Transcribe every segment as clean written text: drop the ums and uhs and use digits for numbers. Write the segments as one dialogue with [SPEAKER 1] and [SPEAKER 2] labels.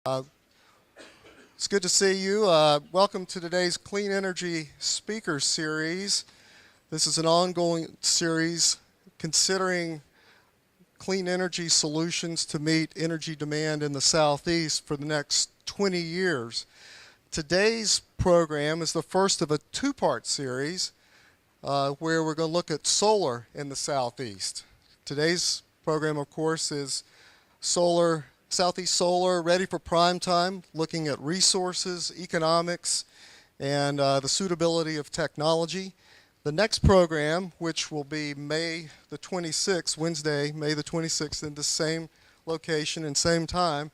[SPEAKER 1] It's good to see you. Welcome to today's Clean Energy Speaker Series. This is an ongoing series considering clean energy solutions to meet energy demand in the Southeast for the next 20 years. Today's program is the first of a two-part series where we're going to look at solar in the Southeast. Today's program, of course, is Southeast Solar, ready for prime time, looking at resources, economics, and the suitability of technology. The next program, which will be May the 26th, Wednesday, May the 26th, in the same location and same time,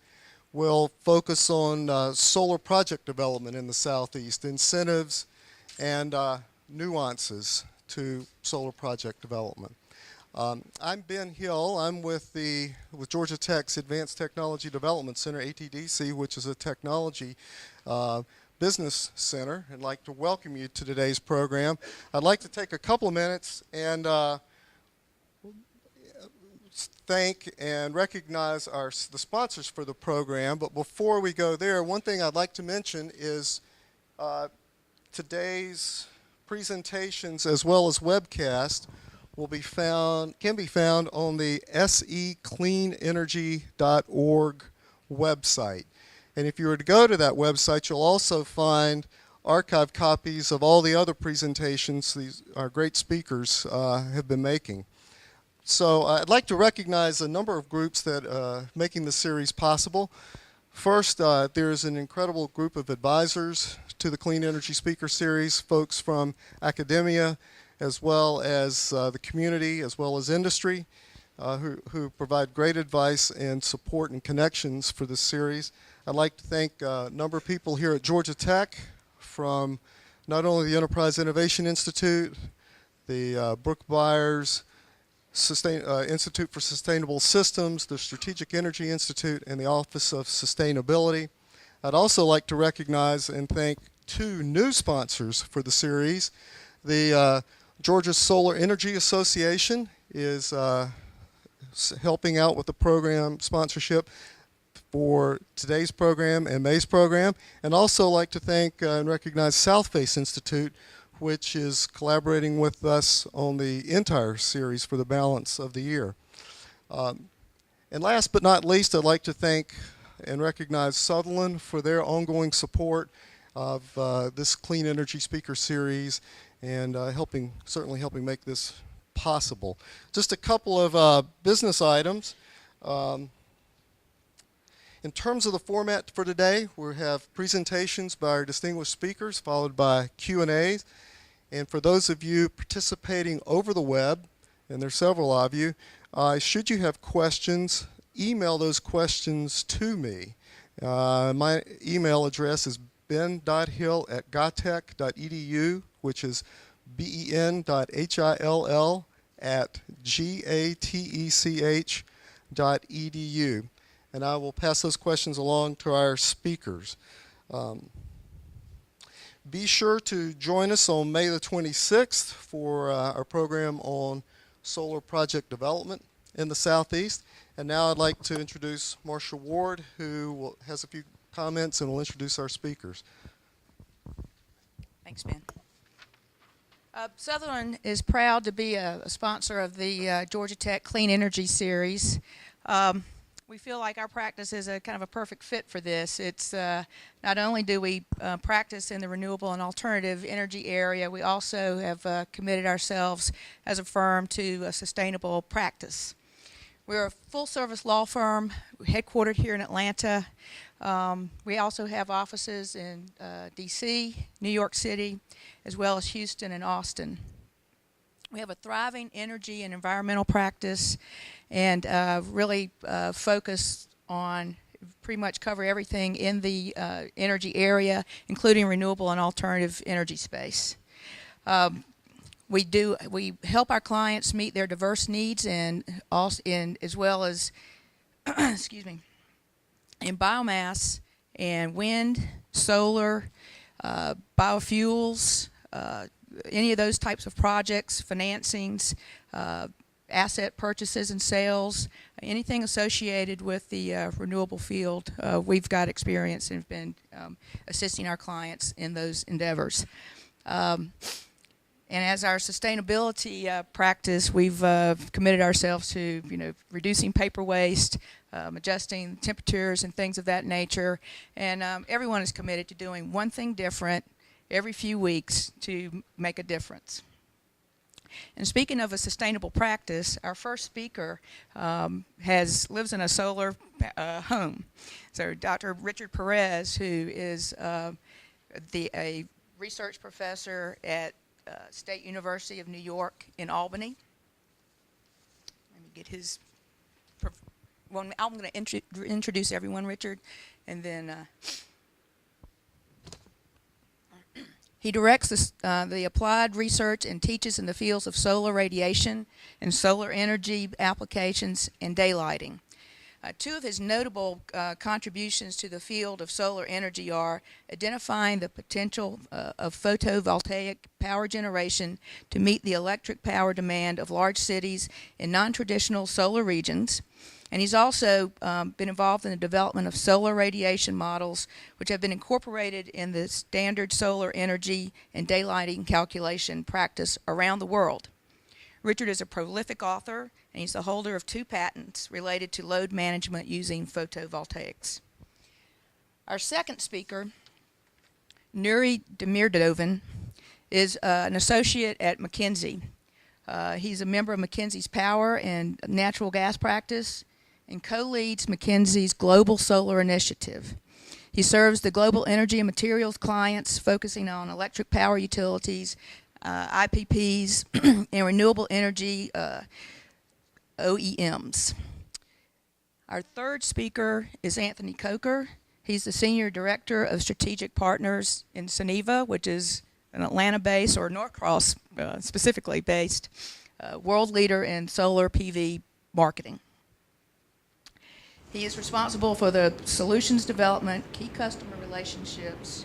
[SPEAKER 1] will focus on solar project development in the Southeast, incentives and nuances to solar project development. I'm Ben Hill. I'm with Georgia Tech's Advanced Technology Development Center, ATDC, which is a technology business center. I'd like to welcome you to today's program. I'd like to take a couple of minutes and thank and recognize the sponsors for the program. But before we go there, one thing I'd like to mention is today's presentations as well as webcast can be found on the secleanenergy.org website. And if you were to go to that website, you'll also find archived copies of all the other presentations our great speakers have been making. So I'd like to recognize a number of groups that are making this series possible. First, there's an incredible group of advisors to the Clean Energy Speaker Series, folks from academia, as well as the community, as well as industry, who provide great advice and support and connections for this series. I'd like to thank a number of people here at Georgia Tech from not only the Enterprise Innovation Institute, the Brooke Byers Institute for Sustainable Systems, the Strategic Energy Institute, and the Office of Sustainability. I'd also like to recognize and thank two new sponsors for the series. The Georgia Solar Energy Association is helping out with the program sponsorship for today's program and May's program, and also like to thank and recognize Southface Institute, which is collaborating with us on the entire series for the balance of the year. And last but not least, I'd like to thank and recognize Sutherland for their ongoing support of this Clean Energy Speaker Series and certainly helping make this possible. Just a couple of business items. In terms of the format for today, we have presentations by our distinguished speakers followed by Q&As. And for those of you participating over the web, and there's several of you, should you have questions, email those questions to me. My email address is ben.hill@gatech.edu, which is ben.hill@gatech.edu. And I will pass those questions along to our speakers. Be sure to join us on May the 26th for our program on solar project development in the Southeast. And now I'd like to introduce Marcia Ward, who has a few comments and will introduce our speakers.
[SPEAKER 2] Thanks, Ben. Sutherland is proud to be a sponsor of the Georgia Tech Clean Energy Series. We feel like our practice is a kind of a perfect fit for this. It's not only do we practice in the renewable and alternative energy area, we also have committed ourselves as a firm to a sustainable practice. We're a full-service law firm headquartered here in Atlanta. We also have offices in D.C., New York City, as well as Houston and Austin. We have a thriving energy and environmental practice and really focus on pretty much cover everything in the energy area, including renewable and alternative energy space. We help our clients meet their diverse needs and also as well as excuse me, in biomass and wind, solar, biofuels, any of those types of projects, financings, asset purchases and sales, anything associated with the renewable field. We've got experience and have been assisting our clients in those endeavors. And as our sustainability practice, we've committed ourselves to, reducing paper waste, adjusting temperatures and things of that nature. And everyone is committed to doing one thing different every few weeks to make a difference. And speaking of a sustainable practice, our first speaker lives in a solar home. So Dr. Richard Perez, who is a research professor at State University of New York in Albany. Let me get his. Well, I'm going to introduce everyone, Richard, and then he directs the applied research and teaches in the fields of solar radiation and solar energy applications and daylighting. Two of his notable contributions to the field of solar energy are identifying the potential of photovoltaic power generation to meet the electric power demand of large cities in non-traditional solar regions. And he's also been involved in the development of solar radiation models, which have been incorporated in the standard solar energy and daylighting calculation practice around the world. Richard is a prolific author, and he's the holder of 2 patents related to load management using photovoltaics. Our second speaker, Nuri Demirdoven, is an associate at McKinsey. He's a member of McKinsey's power and natural gas practice and co-leads McKinsey's Global Solar Initiative. He serves the global energy and materials clients, focusing on electric power utilities, IPPs, and renewable energy OEMs. Our third speaker is Anthony Coker. He's the Senior Director of Strategic Partners in Suniva, which is an Atlanta-based, or Norcross specifically based, world leader in solar PV marketing. He is responsible for the solutions development, key customer relationships,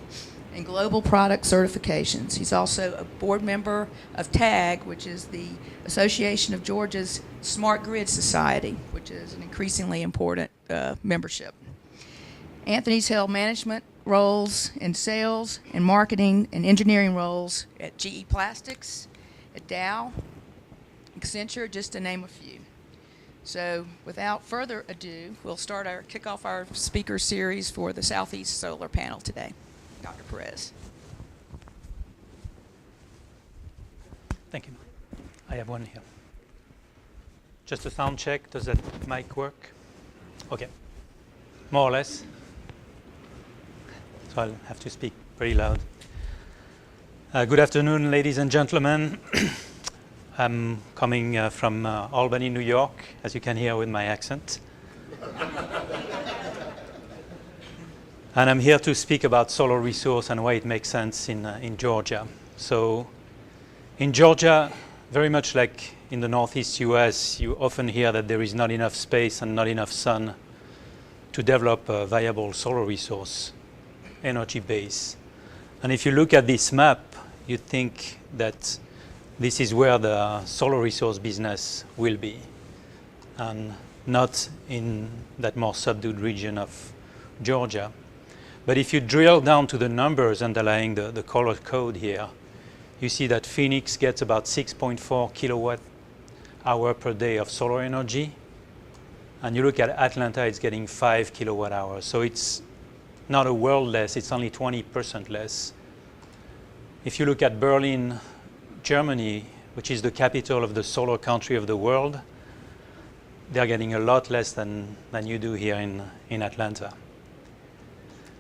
[SPEAKER 2] and global product certifications. He's also a board member of TAG, which is the Association of Georgia's Smart Grid Society, which is an increasingly important membership. Anthony's held management roles in sales and marketing and engineering roles at GE Plastics, at Dow, Accenture, just to name a few. So without further ado, we'll kick off our speaker series for the Southeast Solar Panel today. Dr. Perez.
[SPEAKER 3] Thank you. I have one here. Just a sound check. Does that mic work? Okay. More or less. So I'll have to speak pretty loud. Good afternoon, ladies and gentlemen. I'm coming from Albany, New York, as you can hear with my accent. And I'm here to speak about solar resource and why it makes sense in Georgia. So in Georgia, very much like in the Northeast US, you often hear that there is not enough space and not enough sun to develop a viable solar resource energy base. And if you look at this map, you think that this is where the solar resource business will be, and not in that more subdued region of Georgia. But if you drill down to the numbers underlying the color code here, you see that Phoenix gets about 6.4 kilowatt hour per day of solar energy. And you look at Atlanta, it's getting 5 kilowatt hours. So it's not a world less, it's only 20% less. If you look at Berlin, Germany, which is the capital of the solar country of the world, they're getting a lot less than you do here in Atlanta.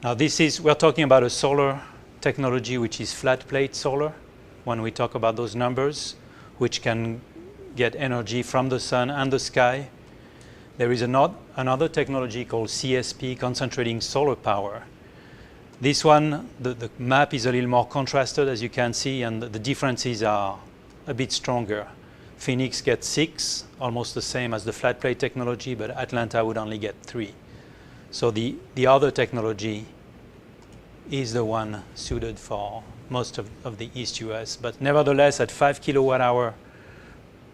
[SPEAKER 3] Now we're talking about a solar technology which is flat plate solar when we talk about those numbers, which can get energy from the sun and the sky. There is another technology called CSP, concentrating solar power. This one, the map is a little more contrasted, as you can see, and the differences are a bit stronger. Phoenix gets 6, almost the same as the flat plate technology, but Atlanta would only get 3. So the other technology is the one suited for most of the East US. But nevertheless, at 5 kilowatt hour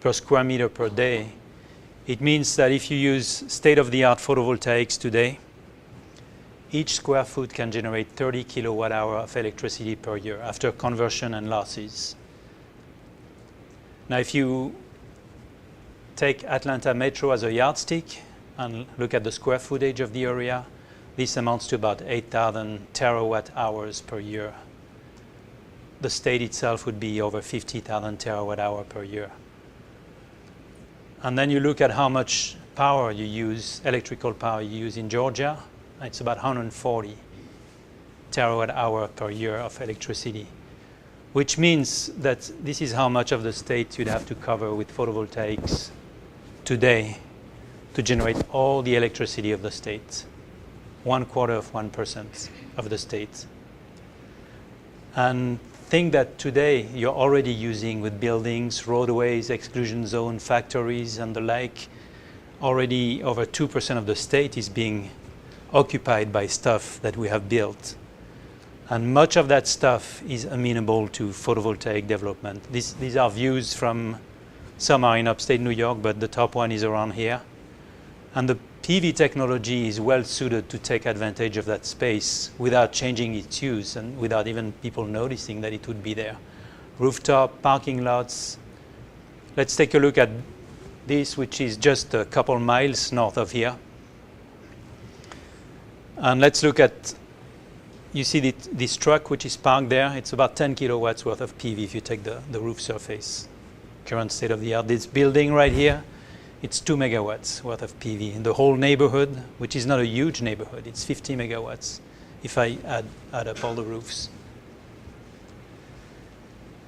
[SPEAKER 3] per square meter per day, it means that if you use state-of-the-art photovoltaics today, each square foot can generate 30 kilowatt hour of electricity per year after conversion and losses. Now, if you take Atlanta Metro as a yardstick and look at the square footage of the area, this amounts to about 8,000 terawatt hours per year. The state itself would be over 50,000 terawatt hour per year. And then you look at how much power you use, electrical power you use in Georgia. It's about 140 terawatt hour per year of electricity, which means that this is how much of the state you'd have to cover with photovoltaics today to generate all the electricity of the state, 1/4% of the state. And think that today you're already using with buildings, roadways, exclusion zone, factories, and the like, already over 2% of the state is being occupied by stuff that we have built. And much of that stuff is amenable to photovoltaic development. These are views from, some are in upstate New York, but the top one is around here. And the PV technology is well suited to take advantage of that space without changing its use and without even people noticing that it would be there. Rooftop, parking lots. Let's take a look at this, which is just a couple miles north of here. And let's look at, you see this truck which is parked there, it's about 10 kilowatts worth of PV if you take the roof surface. Current state of the art. This building right here, it's 2 megawatts worth of PV. In the whole neighborhood, which is not a huge neighborhood, it's 50 megawatts if I add up all the roofs.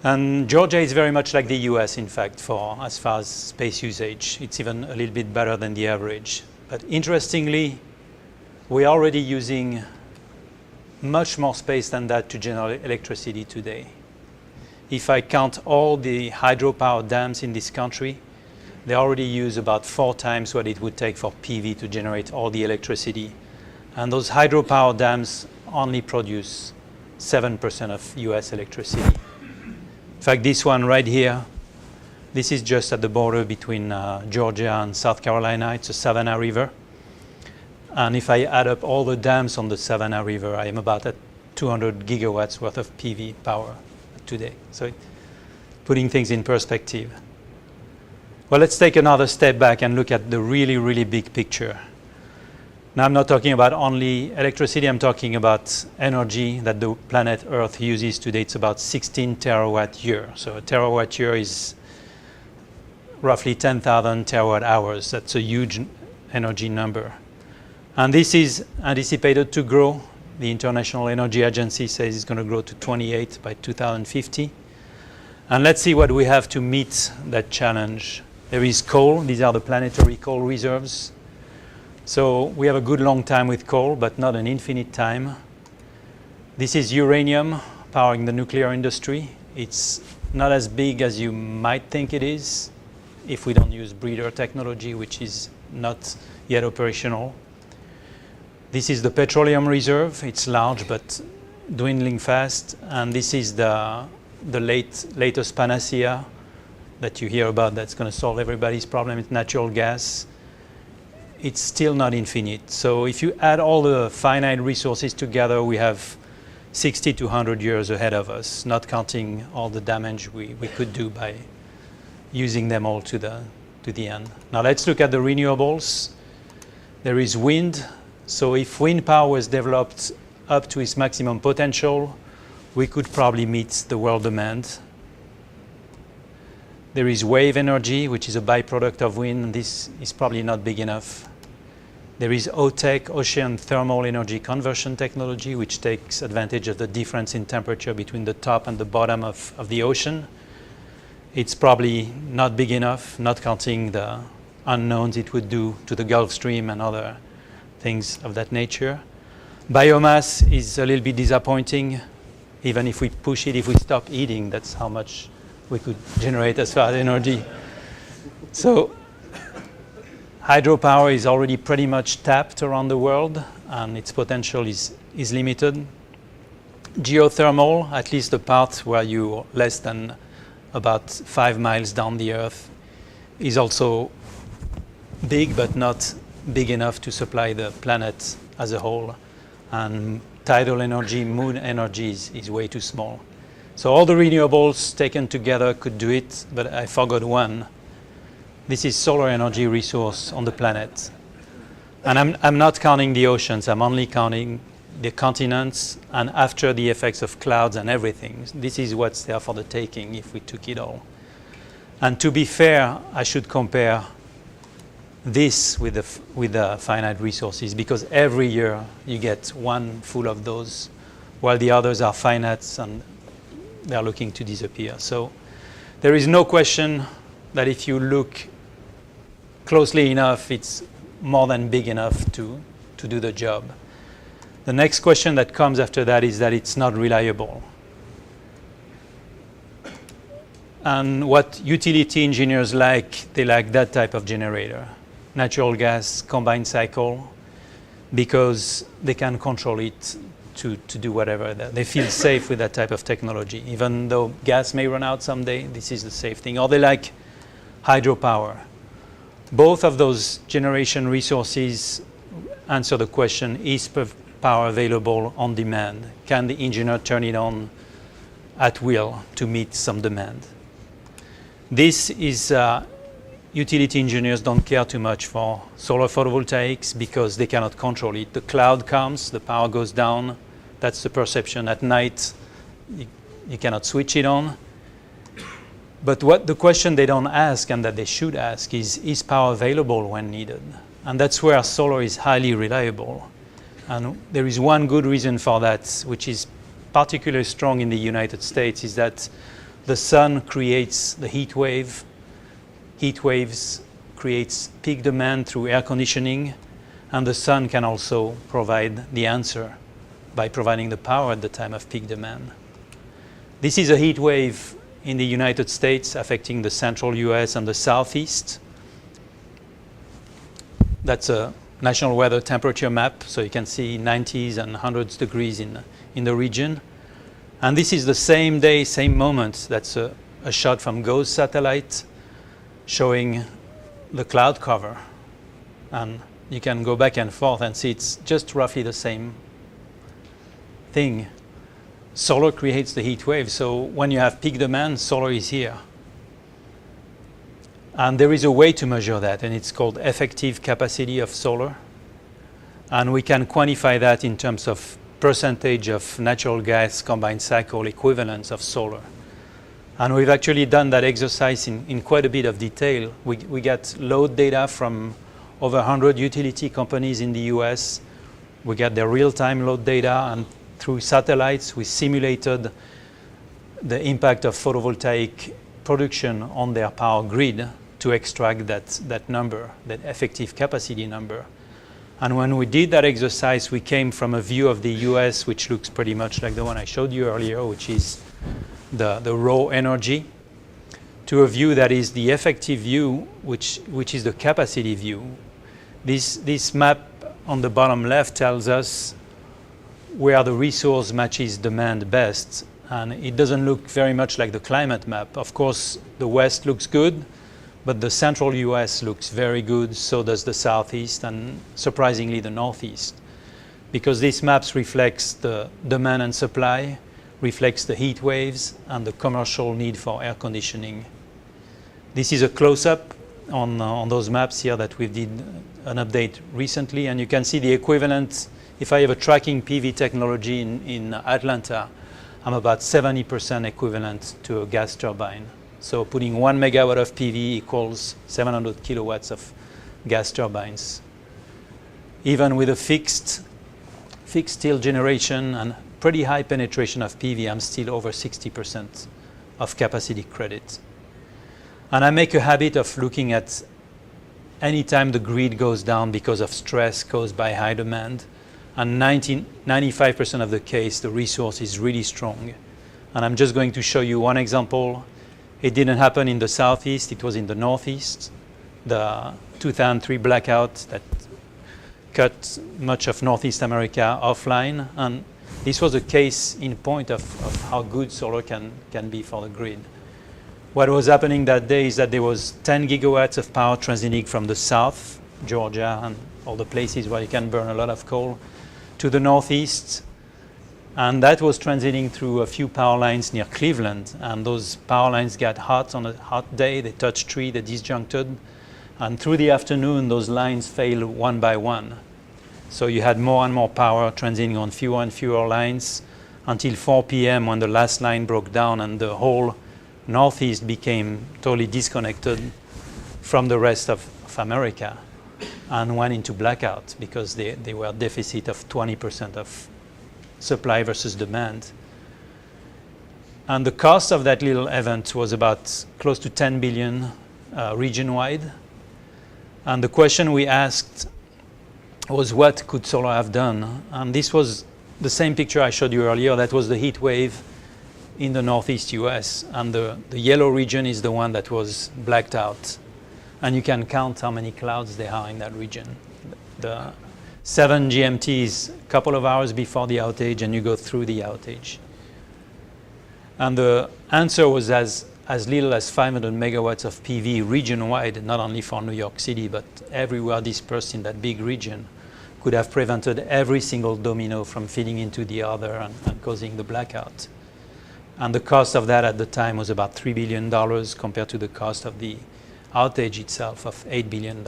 [SPEAKER 3] And Georgia is very much like the US, in fact, for as far as space usage. It's even a little bit better than the average. But interestingly, we're already using much more space than that to generate electricity today. If I count all the hydropower dams in this country, they already use about 4 times what it would take for PV to generate all the electricity. And those hydropower dams only produce 7% of US electricity. In fact, this one right here, this is just at the border between Georgia and South Carolina. It's a Savannah River. And if I add up all the dams on the Savannah River, I am about at 200 gigawatts worth of PV power today. So putting things in perspective. Well, let's take another step back and look at the really, really big picture. Now, I'm not talking about only electricity. I'm talking about energy that the planet Earth uses today. It's about 16 terawatt year. So a terawatt year is roughly 10,000 terawatt hours. That's a huge energy number. And this is anticipated to grow. The International Energy Agency says it's going to grow to 28 by 2050. And let's see what we have to meet that challenge. There is coal. These are the planetary coal reserves. So we have a good long time with coal, but not an infinite time. This is uranium powering the nuclear industry. It's not as big as you might think it is if we don't use breeder technology, which is not yet operational. This is the petroleum reserve. It's large but dwindling fast. And this is the latest panacea that you hear about that's going to solve everybody's problem. It's natural gas. It's still not infinite. So if you add all the finite resources together, we have 60 to 100 years ahead of us, not counting all the damage we could do by using them all to the end. Now let's look at the renewables. There is wind. So if wind power was developed up to its maximum potential, we could probably meet the world demand. There is wave energy, which is a byproduct of wind. This is probably not big enough. There is OTEC, ocean thermal energy conversion technology, which takes advantage of the difference in temperature between the top and the bottom of the ocean. It's probably not big enough, not counting the unknowns it would do to the Gulf Stream and other things of that nature. Biomass is a little bit disappointing. Even if we push it, if we stop eating, that's how much we could generate as far as energy. So hydropower is already pretty much tapped around the world, and its potential is limited. Geothermal, at least the part where you're less than about 5 miles down the earth, is also big, but not big enough to supply the planet as a whole. And tidal energy, moon energy is way too small. So all the renewables taken together could do it, but I forgot one. This is solar energy resource on the planet. And I'm not counting the oceans, I'm only counting the continents, and after the effects of clouds and everything. This is what's there for the taking if we took it all. And to be fair, I should compare this with the finite resources, because every year you get one full of those, while the others are finite and they're looking to disappear. So there is no question that if you look closely enough, it's more than big enough to do the job. The next question that comes after that is that it's not reliable. And what utility engineers like, they like that type of generator. Natural gas, combined cycle, because they can control it to do whatever. They feel safe with that type of technology. Even though gas may run out someday, this is the safe thing. Or they like hydropower. Both of those generation resources answer the question, is power available on demand? Can the engineer turn it on at will to meet some demand? This is, utility engineers don't care too much for solar photovoltaics because they cannot control it. The cloud comes, the power goes down, that's the perception. At night, you cannot switch it on. But what the question they don't ask and that they should ask is power available when needed? And that's where solar is highly reliable. And there is one good reason for that, which is particularly strong in the United States, is that the sun creates the heat wave. Heat waves creates peak demand through air conditioning, and the sun can also provide the answer by providing the power at the time of peak demand. This is a heat wave in the United States affecting the central US and the southeast. That's a national weather temperature map, so you can see 90s and 100s degrees in the region. And this is the same day, same moment. That's a shot from GOES satellite showing the cloud cover. And you can go back and forth and see it's just roughly the same thing. Solar creates the heat wave, so when you have peak demand, solar is here. And there is a way to measure that, and it's called effective capacity of solar. And we can quantify that in terms of percentage of natural gas combined cycle equivalents of solar. And we've actually done that exercise in quite a bit of detail. We got load data from over 100 utility companies in the US. We got their real-time load data, and through satellites, we simulated the impact of photovoltaic production on their power grid to extract that number, that effective capacity number. And when we did that exercise, we came from a view of the US, which looks pretty much like the one I showed you earlier, which is the raw energy, to a view that is the effective view, which is the capacity view. This map on the bottom left tells us where the resource matches demand best. And it doesn't look very much like the climate map. Of course, the West looks good, but the central US looks very good, so does the Southeast, and surprisingly the Northeast. Because these maps reflects the demand and supply, reflects the heat waves, and the commercial need for air conditioning. This is a close-up on those maps here that we did an update recently, and you can see the equivalent. If I have a tracking PV technology in Atlanta, I'm about 70% equivalent to a gas turbine. So putting 1 megawatt of PV equals 700 kilowatts of gas turbines. Even with a fixed tilt generation and pretty high penetration of PV, I'm still over 60% of capacity credit. And I make a habit of looking at any time the grid goes down because of stress caused by high demand. And 95% of the case, the resource is really strong. And I'm just going to show you one example. It didn't happen in the Southeast, it was in the Northeast. The 2003 blackout that cut much of Northeast America offline. And this was a case in point of how good solar can be for the grid. what was happening that day is that there was 10 gigawatts of power transiting from the south, Georgia and all the places where you can burn a lot of coal, to the northeast. And that was transiting through a few power lines near Cleveland. And those power lines got hot on a hot day. They touched tree, they disjuncted. And through the afternoon, those lines failed one by one. So you had more and more power transiting on fewer and fewer lines until 4 p.m. when the last line broke down and the whole northeast became totally disconnected from the rest of America and went into blackout because they were deficit of 20% of supply versus demand. And the cost of that little event was about close to 10 billion region-wide. And the question we asked was, what could solar have done? And this was the same picture I showed you earlier. That was the heat wave in the northeast US, and the yellow region is the one that was blacked out. And you can count how many clouds there are in that region. The 7 GMTs, a couple of hours before the outage, and you go through the outage. And the answer was as little as 500 megawatts of PV region-wide, not only for New York City, but everywhere dispersed in that big region, could have prevented every single domino from feeding into the other and causing the blackout. And the cost of that at the time was about $3 billion compared to the cost of the outage itself of $8 billion.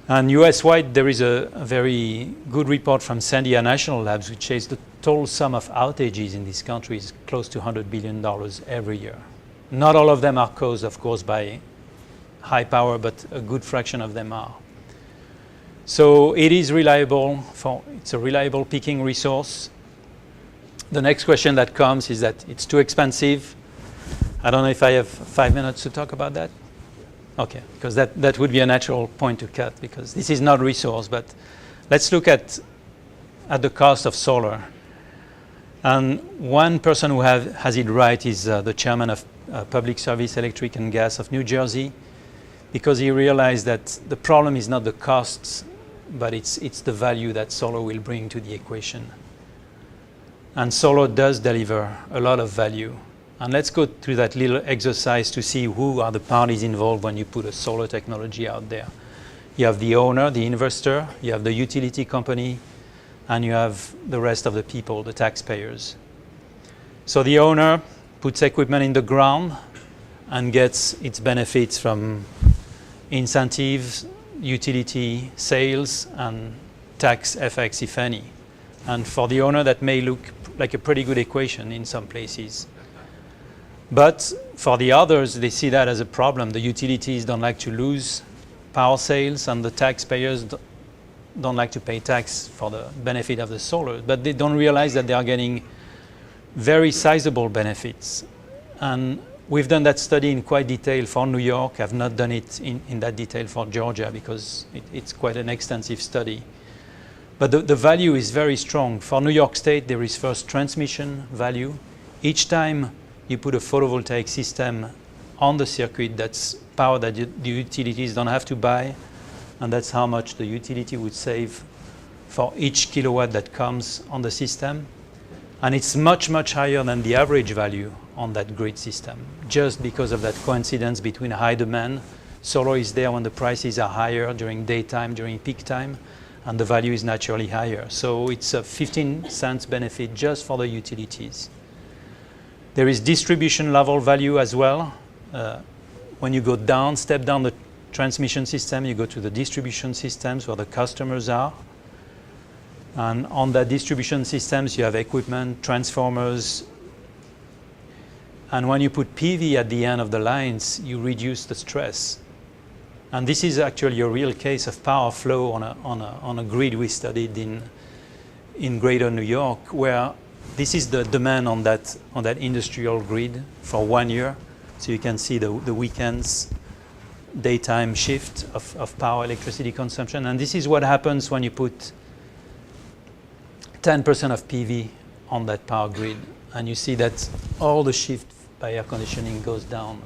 [SPEAKER 3] And US-wide, there is a very good report from Sandia National Labs which says the total sum of outages in this country is close to $100 billion every year. Not all of them are caused, of course, by high power, but a good fraction of them are. So it is reliable. It's a reliable peaking resource. The next question that comes is that it's too expensive. I don't know if I have 5 minutes to talk about that. Okay, because that would be a natural point to cut, because this is not resource, but let's look at the cost of solar. And one person who has it right is the chairman of Public Service Electric and Gas of New Jersey, because he realized that the problem is not the costs, but it's the value that solar will bring to the equation. And solar does deliver a lot of value. And let's go through that little exercise to see who are the parties involved when you put a solar technology out there. You have the owner, the investor, you have the utility company, and you have the rest of the people, the taxpayers. So the owner puts equipment in the ground and gets its benefits from incentives, utility sales, and tax effects, if any. And for the owner, that may look like a pretty good equation in some places. But for the others, they see that as a problem. The utilities don't like to lose power sales, and the taxpayers don't like to pay tax for the benefit of the solar. But they don't realize that they are getting very sizable benefits. And we've done that study in quite detail for New York. I've not done it in that detail for Georgia because it's quite an extensive study. But the value is very strong. For New York State, there is first transmission value. Each time you put a photovoltaic system on the circuit, that's power that the utilities don't have to buy, and that's how much the utility would save for each kilowatt that comes on the system. And it's much, much higher than the average value on that grid system, just because of that coincidence between high demand. Solar is there when the prices are higher during daytime, during peak time, and the value is naturally higher. So it's a 15 cents benefit just for the utilities. There is distribution level value as well. When you go down, step down the transmission system, you go to the distribution systems where the customers are. And on that distribution systems, you have equipment, transformers. And when you put PV at the end of the lines, you reduce the stress. And this is actually a real case of power flow on a grid we studied in Greater New York, where this is the demand on that industrial grid for 1 year. So you can see the weekends, daytime shift of power electricity consumption. And this is what happens when you put 10% of PV on that power grid. And you see that all the shift by air conditioning goes down.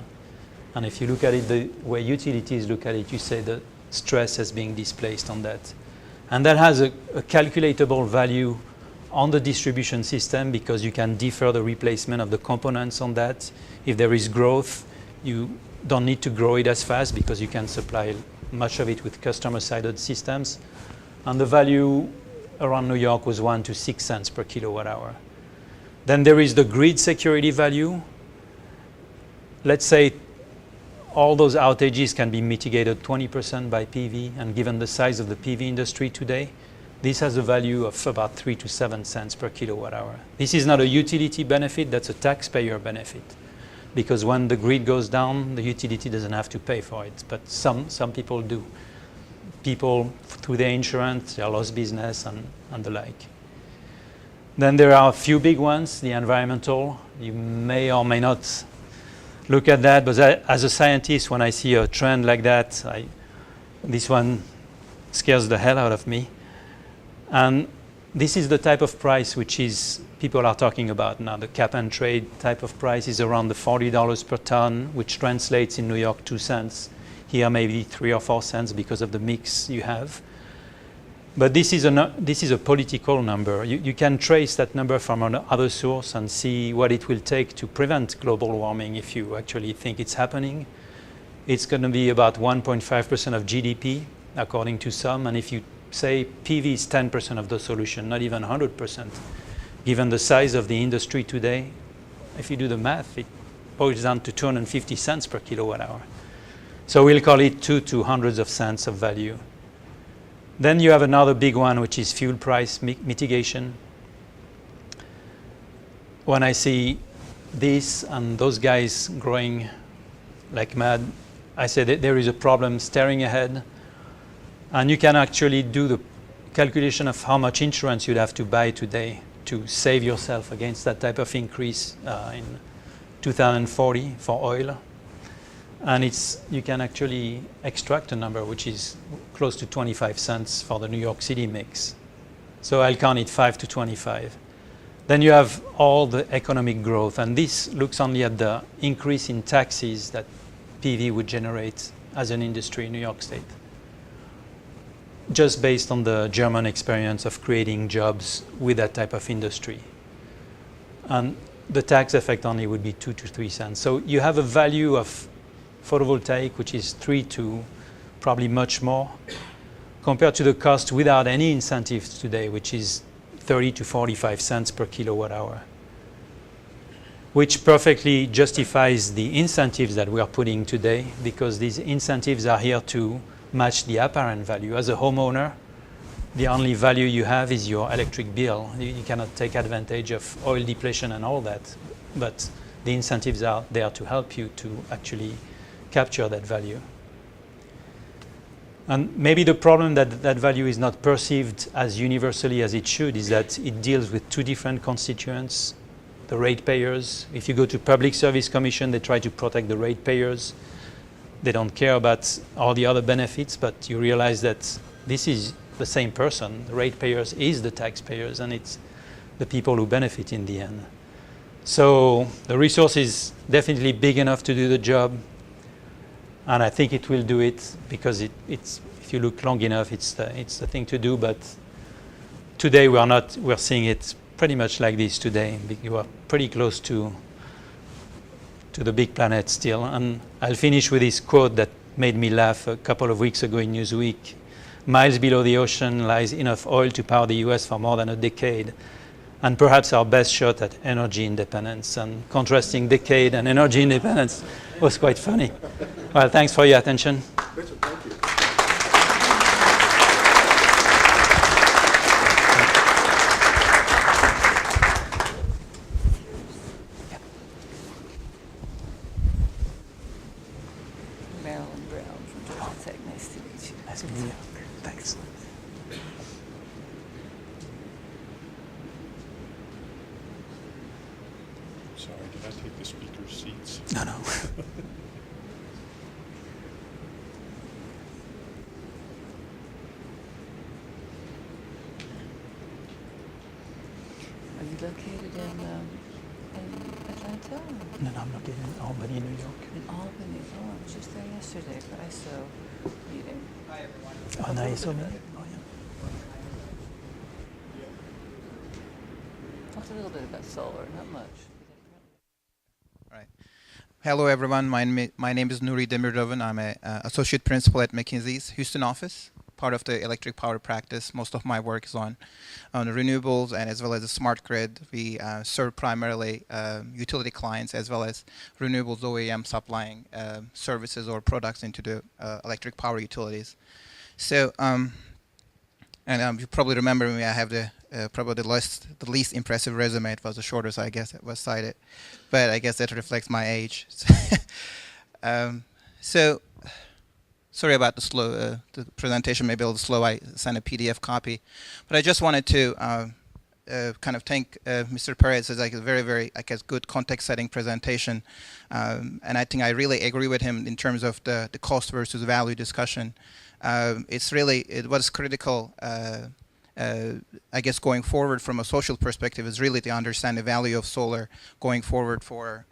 [SPEAKER 3] And if you look at it the way utilities look at it, you say the stress is being displaced on that. And that has a calculatable value on the distribution system because you can defer the replacement of the components on that. If there is growth, you don't need to grow it as fast because you can supply much of it with customer-sided systems. And the value around New York was 1 to 6 cents per kilowatt hour. Then there is the grid security value. Let's say all those outages can be mitigated 20% by PV, and given the size of the PV industry today, this has a value of about 3 to 7 cents per kilowatt hour. This is not a utility benefit, that's a taxpayer benefit. Because when the grid goes down, the utility doesn't have to pay for it, but some people do. People, through their insurance, their lost business, and the like. Then there are a few big ones, the environmental. You may or may not look at that, but as a scientist, when I see a trend like that, this one scares the hell out of me. And this is the type of price which is people are talking about now. The cap and trade type of price is around the $40 per ton, which translates in New York 2 cents. Here maybe 3 or 4 cents because of the mix you have. But this is a political number. You can trace that number from another source and see what it will take to prevent global warming if you actually think it's happening. It's going to be about 1.5% of GDP, according to some. And if you say PV is 10% of the solution, not even 100%, given the size of the industry today, if you do the math, it boils down to 250 cents per kilowatt hour. So we'll call it 2 to hundreds of cents of value. Then you have another big one, which is fuel price mitigation. When I see this and those guys growing like mad, I say that there is a problem staring ahead. And you can actually do the calculation of how much insurance you'd have to buy today to save yourself against that type of increase in 2040 for oil. And you can actually extract a number which is close to 25 cents for the New York City mix. So I'll count it 5 to 25. Then you have all the economic growth, and this looks only at the increase in taxes that PV would generate as an industry in New York State, just based on the German experience of creating jobs with that type of industry. And the tax effect only would be 2 to 3 cents. So you have a value of photovoltaic, which is 3 to probably much more, compared to the cost without any incentives today, which is 30 to 45 cents per kilowatt hour, which perfectly justifies the incentives that we are putting today, because these incentives are here to match the apparent value. As a homeowner, the only value you have is your electric bill. You cannot take advantage of oil depletion and all that, but the incentives are there to help you to actually capture that value. And maybe the problem that value is not perceived as universally as it should is that it deals with two different constituents, the ratepayers. If you go to Public Service Commission, they try to protect the ratepayers. They don't care about all the other benefits, but you realize that this is the same person. The ratepayers is the taxpayers, and it's the people who benefit in the end. So the resource is definitely big enough to do the job. And I think it will do it because it's if you look long enough, it's the thing to do. But today we're seeing it pretty much like this today. You are pretty close to the big planet still. And I'll finish with this quote that made me laugh a couple of weeks ago in Newsweek. Miles below the ocean lies enough oil to power the US for more than a decade, and perhaps our best shot at energy independence. And contrasting decade and energy independence was quite funny. Well, thanks for your attention.
[SPEAKER 1] Richard, thank you.
[SPEAKER 4] Marilyn Brown from Georgia Tech. Nice to meet you.
[SPEAKER 3] Nice to meet you. Thanks.
[SPEAKER 5] Sorry, did I take the speaker's seats?
[SPEAKER 3] No.
[SPEAKER 4] Are you located in Atlanta?
[SPEAKER 3] No, I'm located in Albany, New York.
[SPEAKER 4] In Albany. Oh, I was just there yesterday for ISO meeting.
[SPEAKER 6] Hi, everyone.
[SPEAKER 3] Oh, nice. Oh, yeah.
[SPEAKER 4] Talk a little bit about solar, not much.
[SPEAKER 6] Right. Hello, everyone. My name is Nuri Demirdoven. I'm an associate principal at McKinsey's Houston office, part of the electric power practice. Most of my work is on renewables and as well as the smart grid. We serve primarily utility clients as well as renewables OEM supplying services or products into the electric power utilities. So, you probably remember me. I have probably the least impressive resume. It was the shortest, I guess, it was cited, but I guess that reflects my age. So, sorry about the presentation. Maybe a little slow. I sent a PDF copy, but I just wanted to kind of thank Mr. Perez. It's like a very, I guess, good context-setting presentation, and I think I really agree with him in terms of the cost versus value discussion. It was critical. I guess going forward from a social perspective is really to understand the value of solar going forward for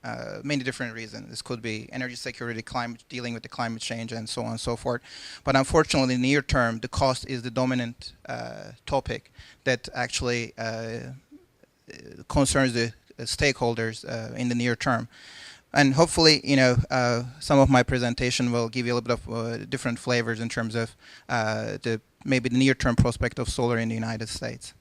[SPEAKER 6] many different reasons. This could be energy security, dealing with the climate change, and so on and so forth. But unfortunately, in the near term, the cost is the dominant topic that actually concerns the stakeholders in the near term. And hopefully, some of my presentation will give you a little bit of different flavors in terms of maybe the near-term prospect of solar in the United States,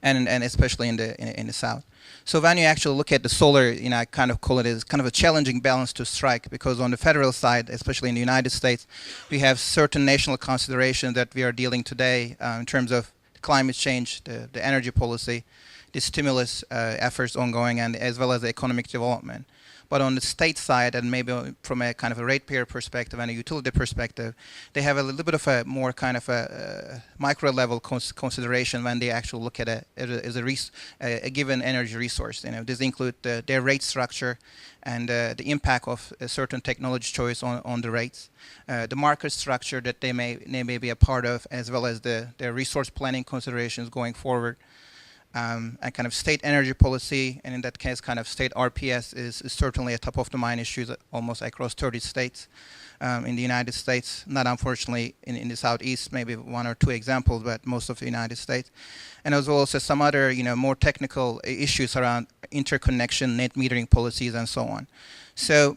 [SPEAKER 6] and especially in the South. So when you actually look at the solar, I kind of call it as kind of a challenging balance to strike, because on the federal side, especially in the United States, we have certain national considerations that we are dealing today in terms of climate change, the energy policy, the stimulus efforts ongoing, and as well as the economic development. But on the state side, and maybe from a kind of a ratepayer perspective and a utility perspective, they have a little bit of a more kind of a micro level consideration when they actually look at a given energy resource. This include their rate structure and the impact of a certain technology choice on the rates, the market structure that they may be a part of, as well as their resource planning considerations going forward. And kind of state energy policy, and in that case, kind of state RPS is certainly a top of the mind issue almost across 30 states in the United States. Not unfortunately in the Southeast, maybe one or two examples, but most of the United States. And as well as some other, more technical issues around interconnection, net metering policies, and so on. So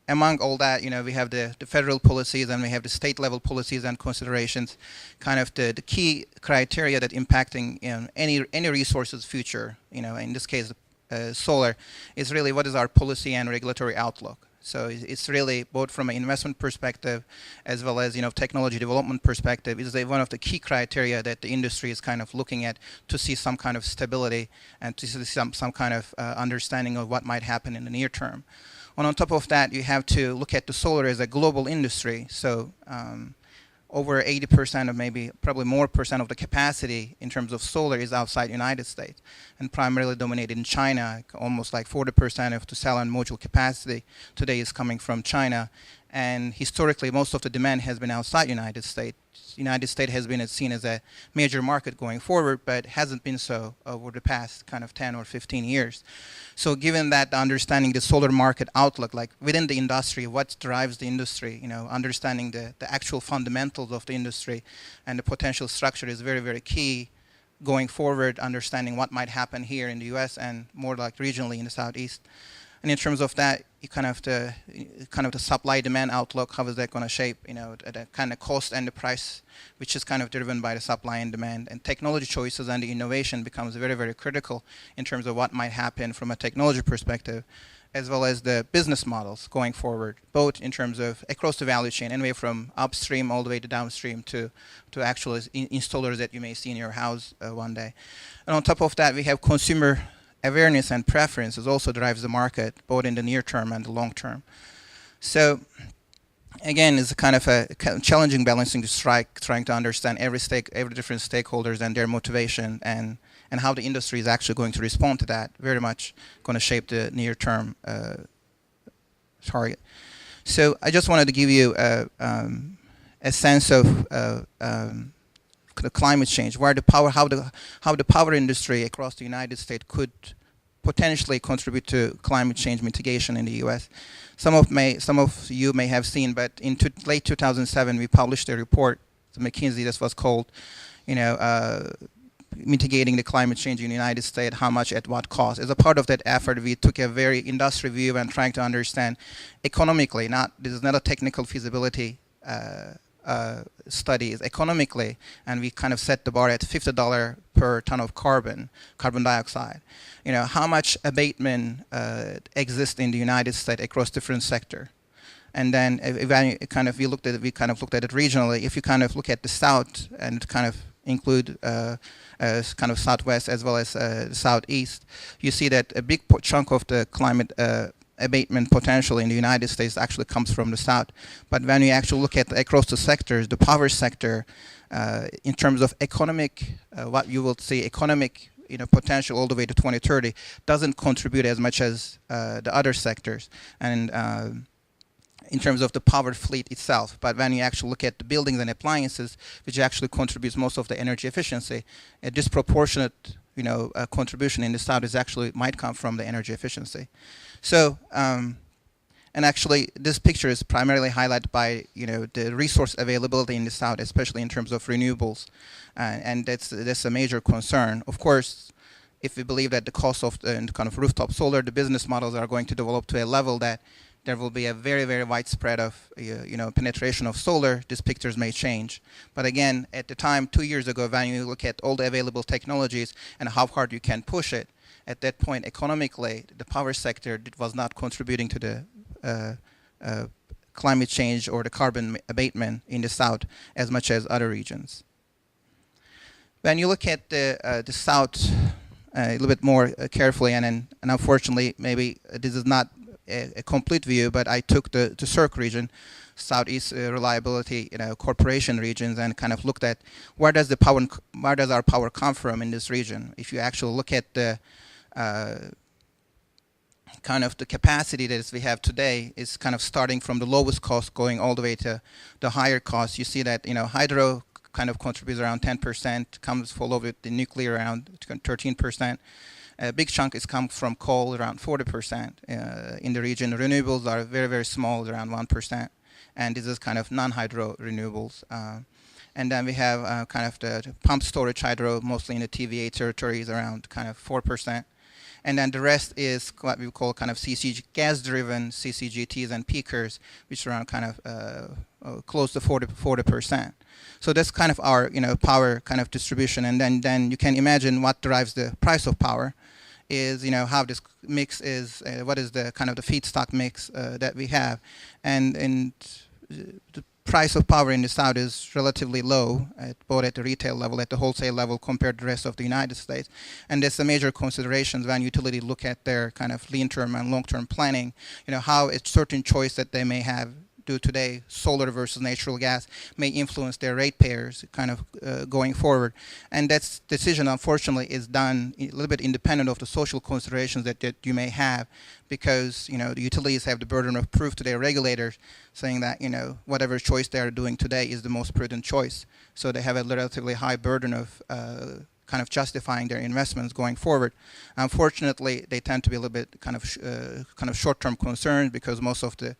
[SPEAKER 6] among all that, we have the federal policies and we have the state level policies and considerations. Kind of the key criteria that impacting any resource's future, in this case solar, is really what is our policy and regulatory outlook. So it's really both from an investment perspective as well as technology development perspective. It's one of the key criteria that the industry is kind of looking at to see some kind of stability and to see some kind of understanding of what might happen in the near term. On top of that, you have to look at the solar as a global industry. So over 80% of maybe probably more percent of the capacity in terms of solar is outside the United States and primarily dominated in China. Almost like 40% of the cell and module capacity today is coming from China. And historically, most of the demand has been outside the United States. United States has been seen as a major market going forward, but hasn't been so over the past kind of 10 or 15 years. So given that, understanding the solar market outlook, like within the industry, what drives the industry, understanding the actual fundamentals of the industry and the potential structure is very, very key going forward, understanding what might happen here in the US and more like regionally in the Southeast. And in terms of that, you kind of the supply-demand outlook, how is that going to shape, the kind of cost and the price, which is kind of driven by the supply and demand. And technology choices and the innovation becomes very, very critical in terms of what might happen from a technology perspective, as well as the business models going forward, both in terms of across the value chain, anyway from upstream all the way to downstream to actual installers that you may see in your house one day. And on top of that, we have consumer awareness and preferences also drives the market, both in the near term and the long term. So again, it's a kind of a challenging balancing to strike, trying to understand every different stakeholders and their motivation and how the industry is actually going to respond to that. Very much going to shape the near term target. So I just wanted to give you a sense of the climate change, where how the power industry across the United States could potentially contribute to climate change mitigation in the U.S. Some of you may have seen, but in late 2007 we published a report to McKinsey that was called, mitigating the climate change in the United States, how much at what cost. As a part of that effort, we took a very industry view and trying to understand economically, this is not a technical feasibility studies economically, and we kind of set the bar at $50 per ton of carbon dioxide. How much abatement exists in the United States across different sectors. And then we looked at it regionally. If you kind of look at the South and kind of include kind of Southwest as well as Southeast, you see that a big chunk of the climate abatement potential in the United States actually comes from the South. But when you actually look at across the sectors, the power sector, in terms of economic, what you will see economic potential all the way to 2030 doesn't contribute as much as the other sectors. And in terms of the power fleet itself. But when you actually look at the buildings and appliances, which actually contributes most of the energy efficiency, a disproportionate contribution in the South might come from the energy efficiency. So, and actually this picture is primarily highlighted by the resource availability in the South, especially in terms of renewables, and that's a major concern. Of course, if we believe that the cost of kind of rooftop solar, the business models are going to develop to a level that there will be a very, very widespread of penetration of solar, these pictures may change. But again, at the time, 2 years ago, when you look at all the available technologies and how hard you can push it, at that point, economically, the power sector was not contributing to the climate change or the carbon abatement in the South as much as other regions. When you look at the South a little bit more carefully, and unfortunately, maybe this is not a complete view, but I took the CERC region, Southeast Reliability Corporation regions, and kind of looked at where does our power come from in this region. If you actually look at the kind of the capacity that we have today is kind of starting from the lowest cost going all the way to the higher cost. You see that hydro kind of contributes around 10%, comes followed with the nuclear around 13%. A big chunk is come from coal, around 40% in the region. Renewables are very, very small, around 1%. And this is kind of non-hydro renewables. And then we have kind of the pump storage hydro, mostly in the TVA territories, around kind of 4%. And then the rest is what we call kind of gas-driven CCGTs and peakers, which are around kind of close to 40%. So that's kind of our power kind of distribution. And then you can imagine what drives the price of power is how this mix is, what is the kind of the feedstock mix that we have. And the price of power in the South is relatively low, both at the retail level, at the wholesale level, compared to the rest of the United States. And that's a major consideration when utilities look at their kind of lean-term and long-term planning, how a certain choice that they may have do today, solar versus natural gas, may influence their ratepayers kind of going forward. And that decision, unfortunately, is done a little bit independent of the social considerations that you may have, because the utilities have the burden of proof to their regulators, saying that whatever choice they are doing today is the most prudent choice. So they have a relatively high burden of kind of justifying their investments going forward. Unfortunately, they tend to be a little bit kind of short-term concerns, because most of the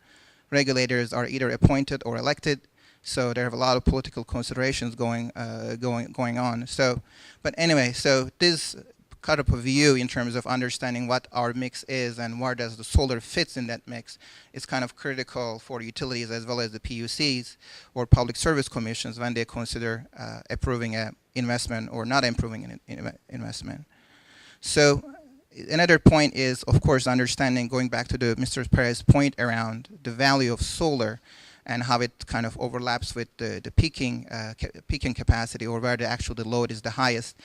[SPEAKER 6] regulators are either appointed or elected, so there are a lot of political considerations going on. So, but anyway, so this kind of a view in terms of understanding what our mix is and where does the solar fits in that mix is kind of critical for utilities as well as the PUCs or public service commissions when they consider approving an investment or not approving an investment. So another point is, of course, understanding, going back to the Mr. Perez point around the value of solar and how it kind of overlaps with the peaking capacity, or where the load is the highest.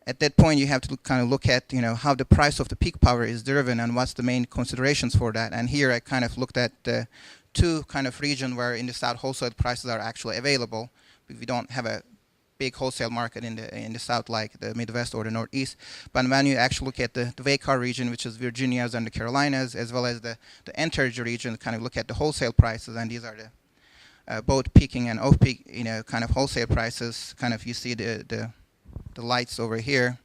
[SPEAKER 6] At that point, you have to kind of look at how the price of the peak power is driven and what's the main considerations for that. And here I kind of looked at the two kind of regions where in the South wholesale prices are actually available. We don't have a big wholesale market in the South like the Midwest or the Northeast. But when you actually look at the VACAR region, which is Virginias and the Carolinas, as well as the Entergy region, kind of look at the wholesale prices, and these are the both peaking and off-peak kind of wholesale prices. Kind of you see the lights over here,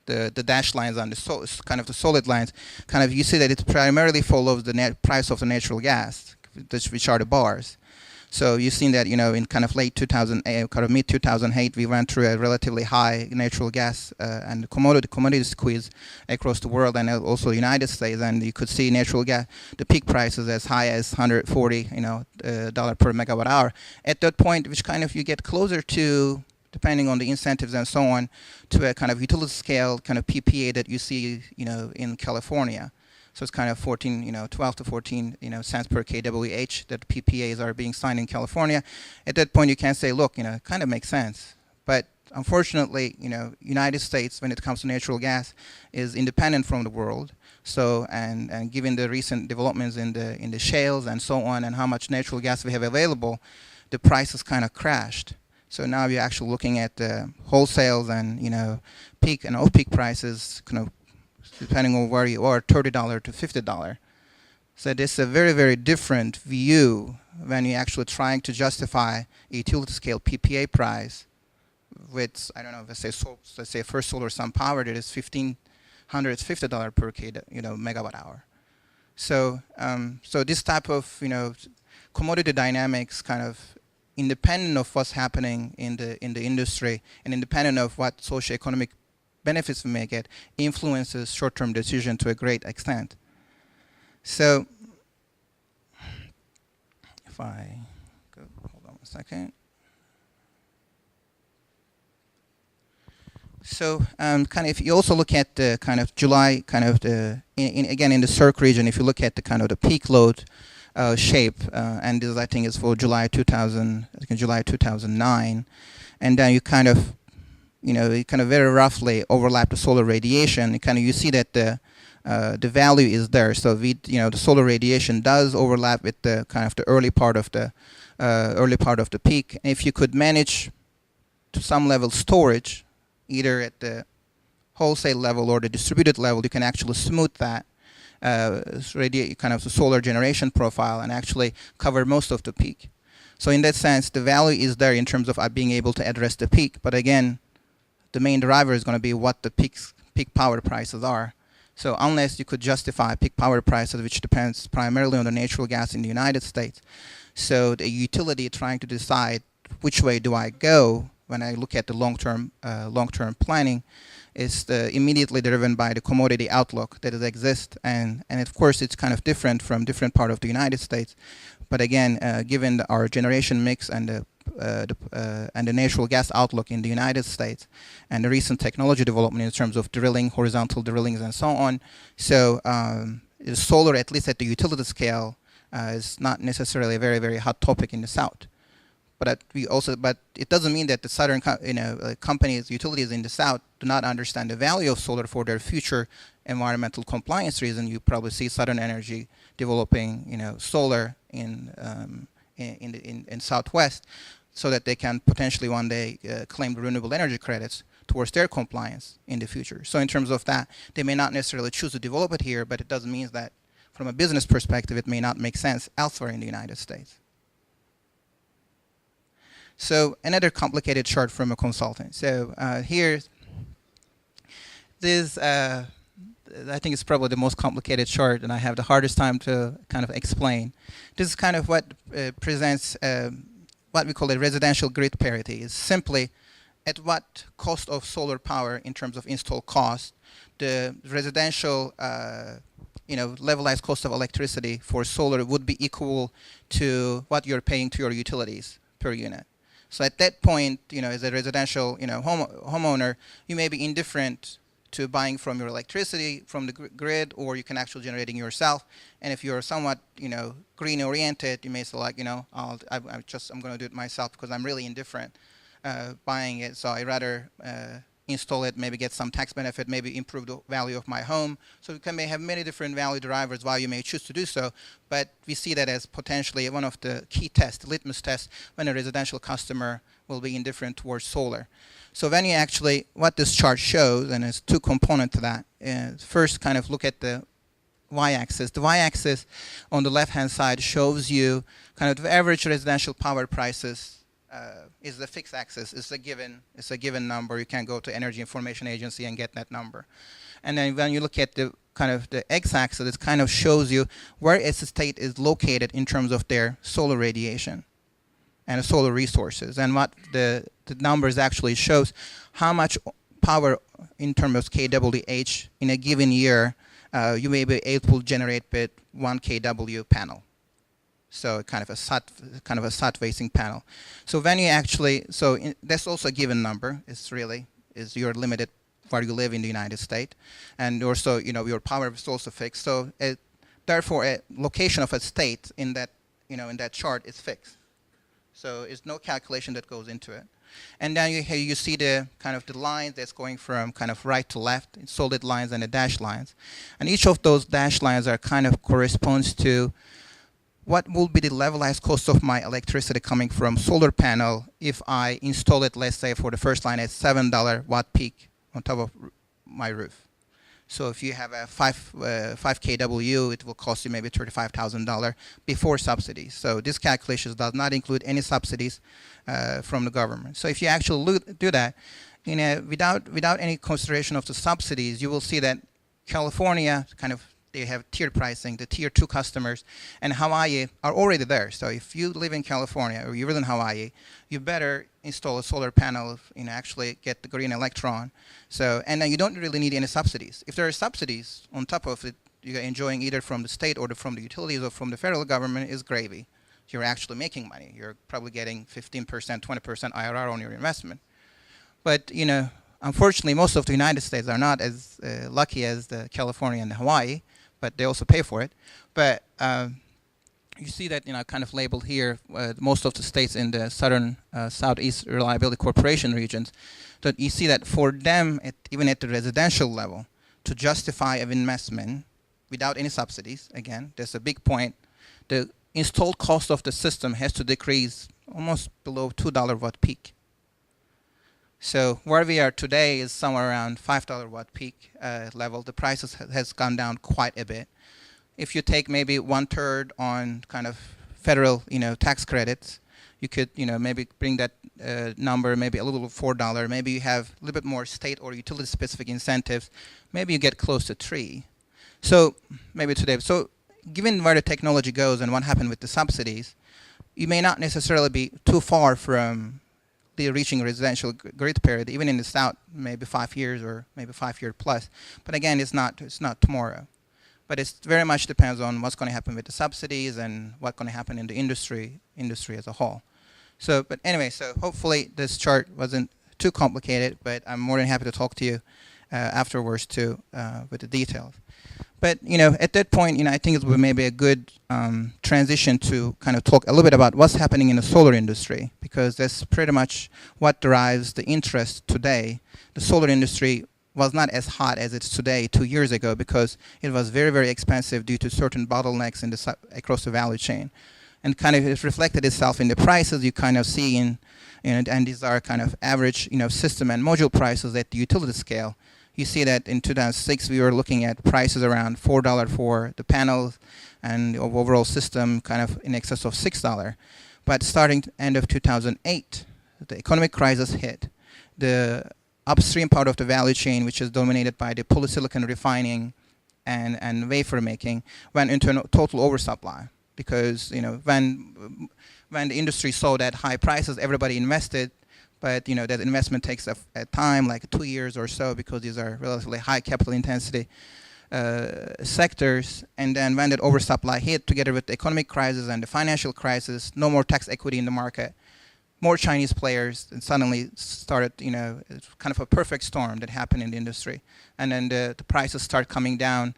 [SPEAKER 6] the dashed lines on the kind of the solid lines. Kind of you see that it primarily follows the net price of the natural gas, which are the bars. So you've seen that, in kind of late 2008, kind of mid 2008, we went through a relatively high natural gas and commodity squeeze across the world and also the United States. And you could see natural gas, the peak prices as high as 140, dollar per megawatt hour. At that point, which kind of you get closer to, depending on the incentives and so on, to a kind of utility scale kind of PPA that you see, in California. So it's kind of 12 to 14, cents per kWh that PPAs are being signed in California. At that point, you can say, look, it kind of makes sense. But unfortunately, United States, when it comes to natural gas, is independent from the world. So, and given the recent developments in the shales and so on, and how much natural gas we have available, the prices kind of crashed. So now you're actually looking at wholesales and peak and off-peak prices, kind of depending on where you are, $30 to $50. So this is a very, very different view when you're actually trying to justify a utility scale PPA price with, I don't know, let's say First Solar SunPower that is $1,550 per megawatt hour. So so this type of commodity dynamics kind of independent of what's happening in the industry and independent of what socioeconomic benefits we may get, influences short-term decision to a great extent. So, if I go, hold on a second. So, kind of, if you also look at the kind of July, kind of the again in the Cirque region, if you look at the kind of the peak load shape, and this I think is for July 2009, and then you kind of it kind of very roughly overlap the solar radiation. You see that the value is there. So the solar radiation does overlap with the kind of the early part of the peak. And if you could manage to some level storage, either at the wholesale level or the distributed level, you can actually smooth that kind of the solar generation profile and actually cover most of the peak. So in that sense, the value is there in terms of being able to address the peak. But again, the main driver is going to be what the peak power prices are. So unless you could justify peak power prices, which depends primarily on the natural gas in the United States, so the utility trying to decide which way do I go when I look at the long-term planning is immediately driven by the commodity outlook that exists, and of course it's kind of different from different part of the United States. But again, given our generation mix and the natural gas outlook in the United States and the recent technology development in terms of drilling, horizontal drillings, and so on. So solar, at least at the utility scale, is not necessarily a very, very hot topic in the South. But it doesn't mean that the southern companies, utilities in the South, do not understand the value of solar for their future environmental compliance reason. You probably see Southern Energy developing, solar in Southwest, so that they can potentially one day claim the renewable energy credits towards their compliance in the future. So in terms of that, they may not necessarily choose to develop it here, but it doesn't mean that from a business perspective, it may not make sense elsewhere in the United States. So another complicated chart from a consultant. So here, this, I think it's probably the most complicated chart, and I have the hardest time to kind of explain. This is kind of what presents what we call a residential grid parity. It's simply at what cost of solar power in terms of install cost, the residential levelized cost of electricity for solar would be equal to what you're paying to your utilities per unit. So at that point, as a residential homeowner, you may be indifferent to buying from your electricity from the grid, or you can actually generating yourself. And if you're somewhat green oriented, you may say like I'm going to do it myself because I'm really indifferent buying it. So I rather install it, maybe get some tax benefit, maybe improve the value of my home. So you may have many different value drivers why you may choose to do so, but we see that as potentially one of the key tests, litmus tests, when a residential customer will be indifferent towards solar. So when you actually, what this chart shows, and there's two components to that, first kind of look at the y-axis. The y-axis on the left-hand side shows you kind of the average residential power prices is the fixed axis. It's a given number. You can go to Energy Information Agency and get that number. And then when you look at the kind of the x-axis, it kind of shows you where a state is located in terms of their solar radiation. and solar resources. And what the numbers actually shows how much power in terms of kWh in a given year you may be able to generate with 1 kW panel. So kind of a south-facing panel. So when you actually, that's also a given number. It's really you're limited where you live in the United States, and also your power is also fixed. So therefore, a location of a state in that in that chart is fixed. So it's no calculation that goes into it. And then you see the kind of the line that's going from kind of right to left, solid lines and the dashed lines, and each of those dashed lines are kind of corresponds to what will be the levelized cost of my electricity coming from solar panel if I install it, let's say, for the first line at $7 watt peak on top of my roof. So if you have a 5 kW, it will cost you maybe $35,000 before subsidies. So this calculation does not include any subsidies from the government. So if you actually do that, without any consideration of the subsidies, you will see that California they have tiered pricing. The tier 2 customers and Hawaii are already there. So if you live in California or you live in Hawaii, you better install a solar panel, actually get the green electron. So, and then you don't really need any subsidies. If there are subsidies on top of it, you're enjoying either from the state or from the utilities or from the federal government is gravy. You're actually making money. You're probably getting 15%, 20% IRR on your investment. But, unfortunately, most of the United States are not as lucky as the California and the Hawaii, but they also pay for it. But you see that kind of labeled here, most of the states in the southern Southeast Reliability Corporation regions, that you see that for them, even at the residential level, to justify an investment without any subsidies, again, there's a big point, the installed cost of the system has to decrease almost below $2 watt peak. So where we are today is somewhere around $5 watt peak level. The prices has gone down quite a bit. If you take maybe 1/3 on kind of federal, tax credits, you could, maybe bring that number maybe a little $4. Maybe you have a little bit more state or utility-specific incentives. Maybe you get close to $3. So maybe today. So given where the technology goes and what happened with the subsidies, you may not necessarily be too far from the reaching residential grid parity, even in the South, maybe 5 years or maybe 5 year plus. But again, it's not tomorrow. But it very much depends on what's going to happen with the subsidies and what's going to happen in the industry as a whole. So, but anyway, so hopefully this chart wasn't too complicated, but I'm more than happy to talk to you afterwards too with the details. But at that point, I think it would be maybe a good transition to kind of talk a little bit about what's happening in the solar industry, because that's pretty much what drives the interest today. The solar industry was not as hot as it's today 2 years ago because it was very, very expensive due to certain bottlenecks across the value chain, and kind of it reflected itself in the prices you kind of see in, and these are kind of average, system and module prices at the utility scale. You see that in 2006 we were looking at prices around $4 for the panels and the overall system kind of in excess of $6. But starting end of 2008, the economic crisis hit. The upstream part of the value chain, which is dominated by the polysilicon refining and wafer making, went into a total oversupply because when the industry saw that high prices, everybody invested. But that investment takes a time, like 2 years or so, because these are relatively high capital intensity sectors. And then when that oversupply hit, together with the economic crisis and the financial crisis, no more tax equity in the market, more Chinese players, and suddenly started, it's kind of a perfect storm that happened in the industry. And then the prices start coming down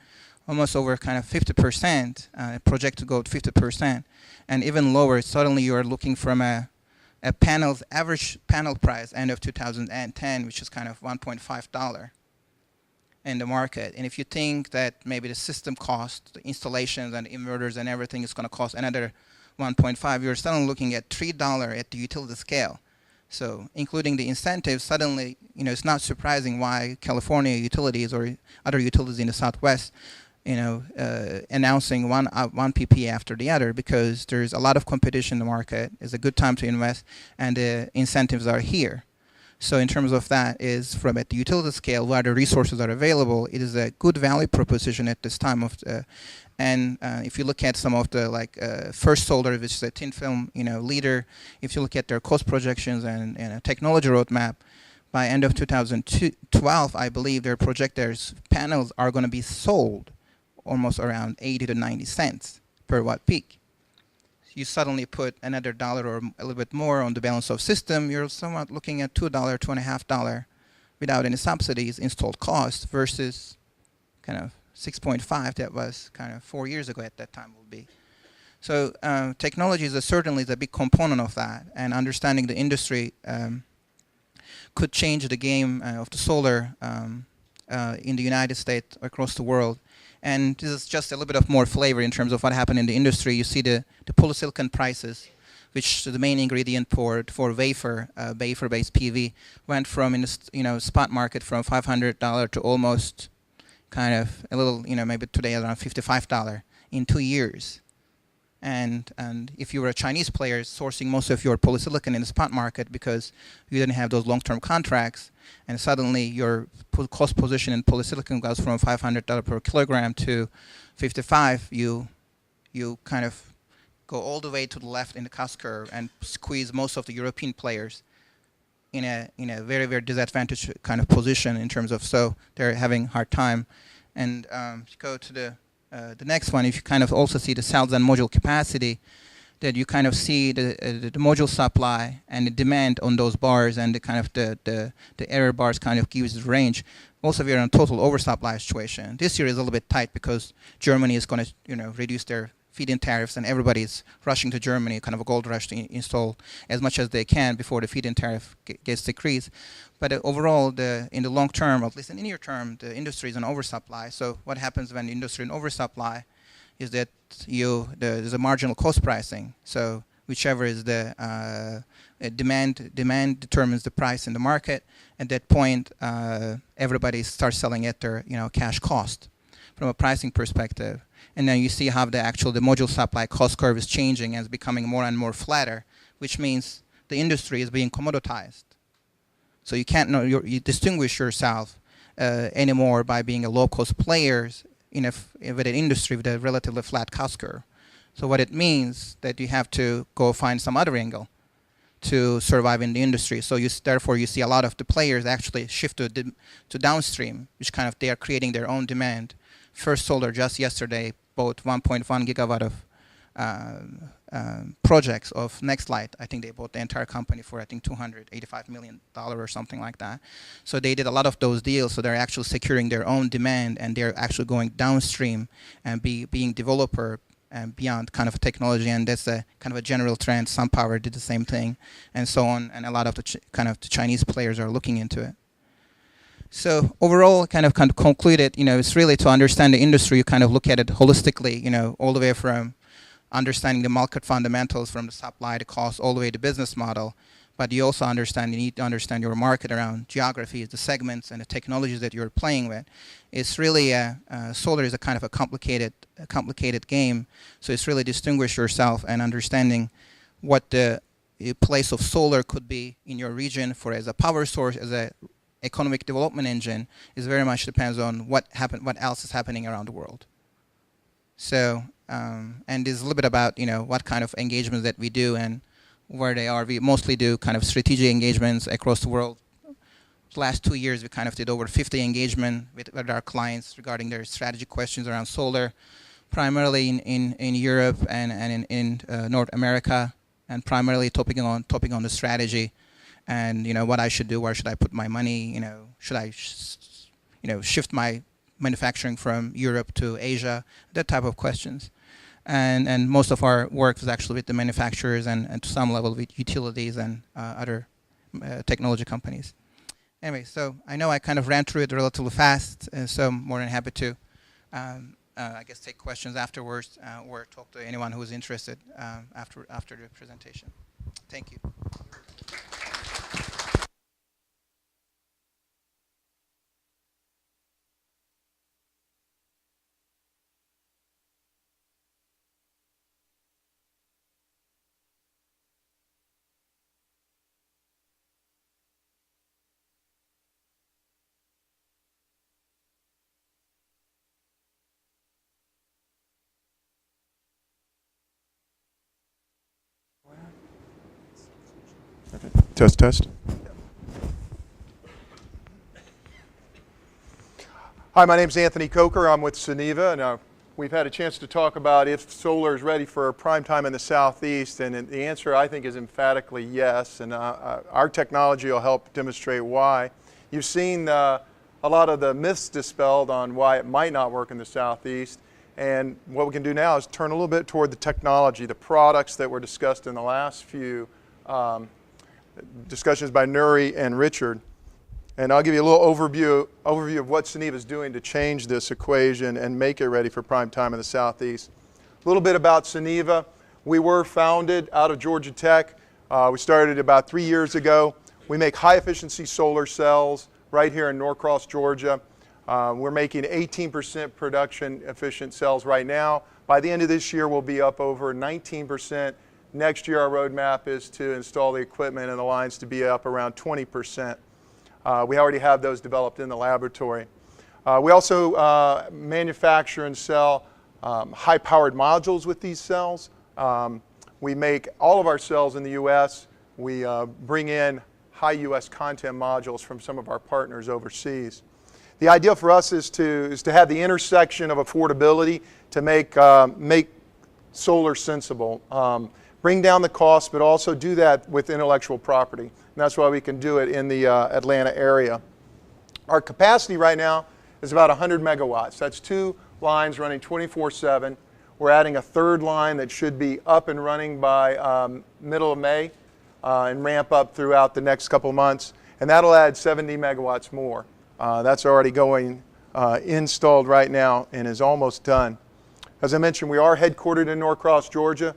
[SPEAKER 6] almost over kind of 50%, project to go to 50%, and even lower. Suddenly you are looking from a average panel price end of 2010, which is kind of $1.5 in the market. And if you think that maybe the system cost, the installations and the inverters and everything is going to cost another 1.5, you're suddenly looking at $3 at the utility scale. So including the incentives, suddenly, it's not surprising why California utilities or other utilities in the Southwest announcing one PPA after the other, because there's a lot of competition in the market. It's a good time to invest, and the incentives are here. So in terms of that, is from at the utility scale, where the resources are available, it is a good value proposition at this time of the, and if you look at some of the First Solar, which is a thin film leader, if you look at their cost projections and a technology roadmap, by end of 2012, I believe their projectors panels are going to be sold almost around 80 to 90 cents per watt peak. You suddenly put another dollar or a little bit more on the balance of system, you're somewhat looking at $2, $2.50 without any subsidies installed cost versus kind of 6.5 that was kind of 4 years ago at that time will be. So technology is certainly a big component of that, and understanding the industry could change the game of the solar in the United States, across the world. And this is just a little bit of more flavor in terms of what happened in the industry. You see the polysilicon prices, which is the main ingredient for wafer-based PV, went from in the spot market from $500 to almost kind of a little, maybe today around $55 in 2 years. And if you were a Chinese player sourcing most of your polysilicon in the spot market because you didn't have those long-term contracts, and suddenly your cost position in polysilicon goes from $500 per kilogram to $55, you kind of go all the way to the left in the cost curve and squeeze most of the European players in a very, very disadvantaged kind of position in terms of, so they're having a hard time. And if you go to the next one, if you kind of also see the cells and module capacity, that you kind of see the module supply and the demand on those bars, and the kind of the error bars kind of gives the range. Also, we are in a total oversupply situation. This year is a little bit tight because Germany is going to reduce their feed-in tariffs, and everybody's rushing to Germany, kind of a gold rush to install as much as they can before the feed-in tariff gets decreased. But overall, in the long term, at least in the near term, the industry is in oversupply. So what happens when the industry is in oversupply is that there's a marginal cost pricing. So whichever is the demand determines the price in the market. At that point, everybody starts selling at their cash cost from a pricing perspective. And then you see how the module supply cost curve is changing and is becoming more and more flatter, which means the industry is being commoditized. So you can't you distinguish yourself anymore by being a low-cost player with an industry with a relatively flat cost curve. So what it means that you have to go find some other angle to survive in the industry. So therefore you see a lot of the players actually shift to downstream, which kind of they are creating their own demand. First Solar just yesterday bought 1.1 gigawatt of projects of Nextlight. I think they bought the entire company for $285 million or something like that. So they did a lot of those deals. So they're actually securing their own demand, and they're actually going downstream and being developer and beyond kind of technology. And that's a kind of a general trend. SunPower did the same thing, and so on. And a lot of the the Chinese players are looking into it. So overall, kind of concluded, it's really to understand the industry. You kind of look at it holistically, all the way from understanding the market fundamentals, from the supply to cost, all the way to business model. But you also you need to understand your market around geographies, the segments, and the technologies that you're playing with. It's really solar is a kind of a complicated game. So it's really distinguish yourself and understanding what the place of solar could be in your region as a power source, as a economic development engine, is very much depends on what else is happening around the world. So, and it's a little bit about what kind of engagements that we do and where they are. We mostly do kind of strategic engagements across the world. The last 2 years, we kind of did over 50 engagement with our clients regarding their strategic questions around solar, primarily in Europe and in North America, and primarily topping on the strategy. And what I should do, where should I put my money? Should I, shift my manufacturing from Europe to Asia? That type of questions. And most of our work is actually with the manufacturers and to some level with utilities and other technology companies. Anyway, so I know I kind of ran through it relatively fast, so I'm more than happy to, I guess, take questions afterwards or talk to anyone who is interested after the presentation. Thank you.
[SPEAKER 5] Test, test.
[SPEAKER 7] Hi, my name's Anthony Coker. I'm with Suniva, and we've had a chance to talk about if solar is ready for prime time in the Southeast, and the answer, I think, is emphatically yes, and our technology will help demonstrate why. You've seen a lot of the myths dispelled on why it might not work in the Southeast, and what we can do now is turn a little bit toward the technology, the products that were discussed in the last few discussions by Nuri and Richard. And I'll give you a little overview of what Suniva is doing to change this equation and make it ready for prime time in the Southeast. A little bit about Suniva. We were founded out of Georgia Tech. We started about 3 years ago. We make high efficiency solar cells right here in Norcross, Georgia. We're making 18% production efficient cells right now. By the end of this year, we'll be up over 19%. Next year, our roadmap is to install the equipment and the lines to be up around 20%. We already have those developed in the laboratory. We also manufacture and sell high-powered modules with these cells. We make all of our cells in the U.S. We bring in high U.S. content modules from some of our partners overseas. The idea for us is to have the intersection of affordability to make solar sensible. Bring down the cost, but also do that with intellectual property. And that's why we can do it in the Atlanta area. Our capacity right now is about 100 megawatts. That's 2 lines running 24/7. We're adding a 3rd line that should be up and running by middle of May and ramp up throughout the next couple months. And that'll add 70 megawatts more. That's already going installed right now and is almost done. As I mentioned, we are headquartered in Norcross, Georgia.